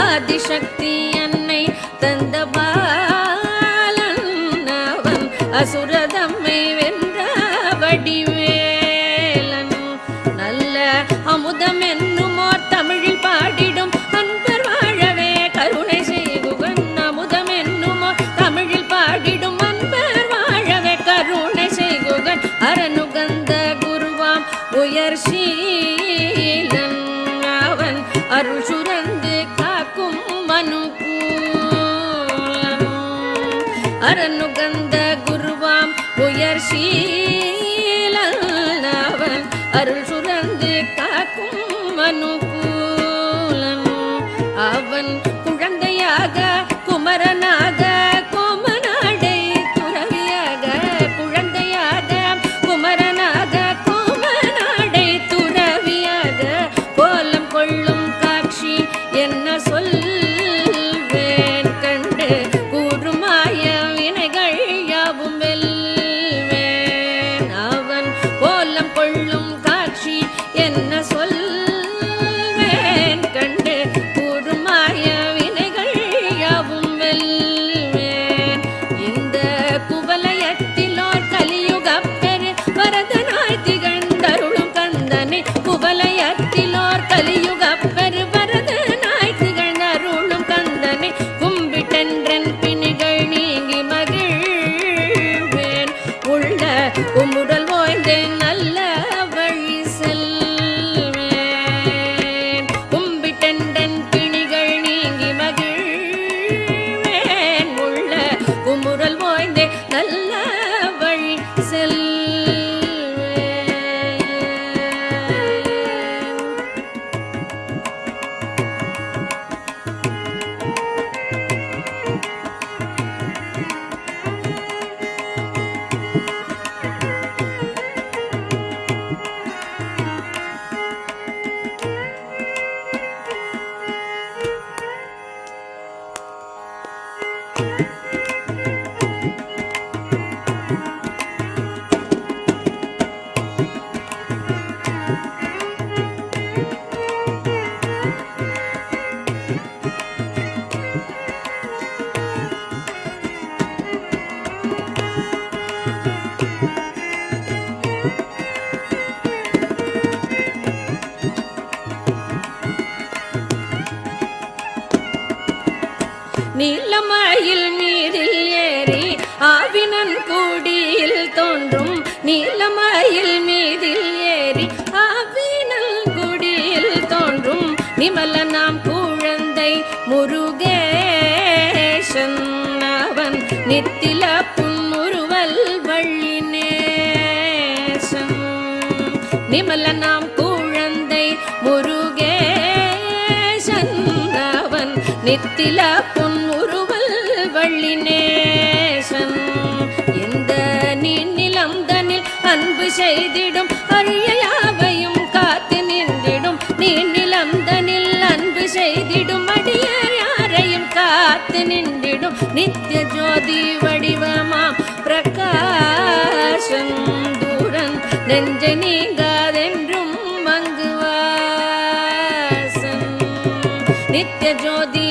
ஆதிசக்தி அன்னை தந்த பாலன் அவன் அசுரர் தம்மை வென்ற வடிவேலன். நல்ல அமுதம் என்னுமோர் தமிழில் பாடிடும் அன்பர் வாழவே கருணை செய்குகன். அமுதம் என்னுமோர் தமிழில் பாடிடும் அன்பர் வாழவே கருணை செய்குகன். அரணுகந்த குருவாம் உயர் சீலன் அவன் அருள் சுரந்து காக்கும் மனுகூலம். அரணுகந்த குருவாம் உயர் சீலன் அவன் அருள் சுரந்து காக்கும் மனுகூலம். அவன் குழந்தையாக குமரனாக கோமநாடை துறவியாக. குழந்தையாக குமரனாக கோமநாடை துறவியாக கோலம் கொள்ளும் காட்சி என்ன சொல்வேன் கண்டு கூறுமாய வினைகள் யாவும் வெல்வேன். அவன் கோலம் கொள்ளும் காட்சி என்ன சொல்வேன் கண்டு கூறுமாய வினைகள் யாவும் வெல்வேன். இந்த குவலயத்திலோர் கலியுகப் பெரு வரதனாய் திகழ்ந்தருளும் கந்தனை. குவலயத்திலோர் கலியுகப் பெரு வரதனாய் திகழ்ந்தருளும் கந்தனை. கும்பிட்டென்றன் பிணிகள் நீங்கி மகிழ்வேன். உள்ள குமுறல் ஓய்ந்தேன் நல்ல வழி செல்வேன். கும்பிட்டென்றன் பிணிகள் நீங்கி மகிழ்வேன். உள்ள குமுறல் ஓய்ந்தே நல்ல வழி செல்வேன். நீலமயில் மீதில் ஏறி ஆவினன் கூடியில் தோன்றும். நீலமயில் மீதில் ஏறி ஆவினன் கூடியில் தோன்றும். நிமலனாம் குழந்தை முருகேசன் அவன் நித்தில புன்முறுவல் வள்ளினேசன். நிமலனாம் குழந்தை முருகேசன் அவன் நித்தில பொன்முறுவல் வள்ளினேசன். இந்த நீநிலம் தனில் அன்பு செய்திடும் அரிய யாவையும் காத்து நின்றிடும். நீநிலம் தனில் அன்பு செய்திடும் அடிய யாரையும் காத்து நின்றிடும். நித்திய ஜோதி வடிவமாம் பிரகாசன் தூரன் நெஞ்சை நீங்காதென்றும் மங்குவாசன். நித்திய ஜோதி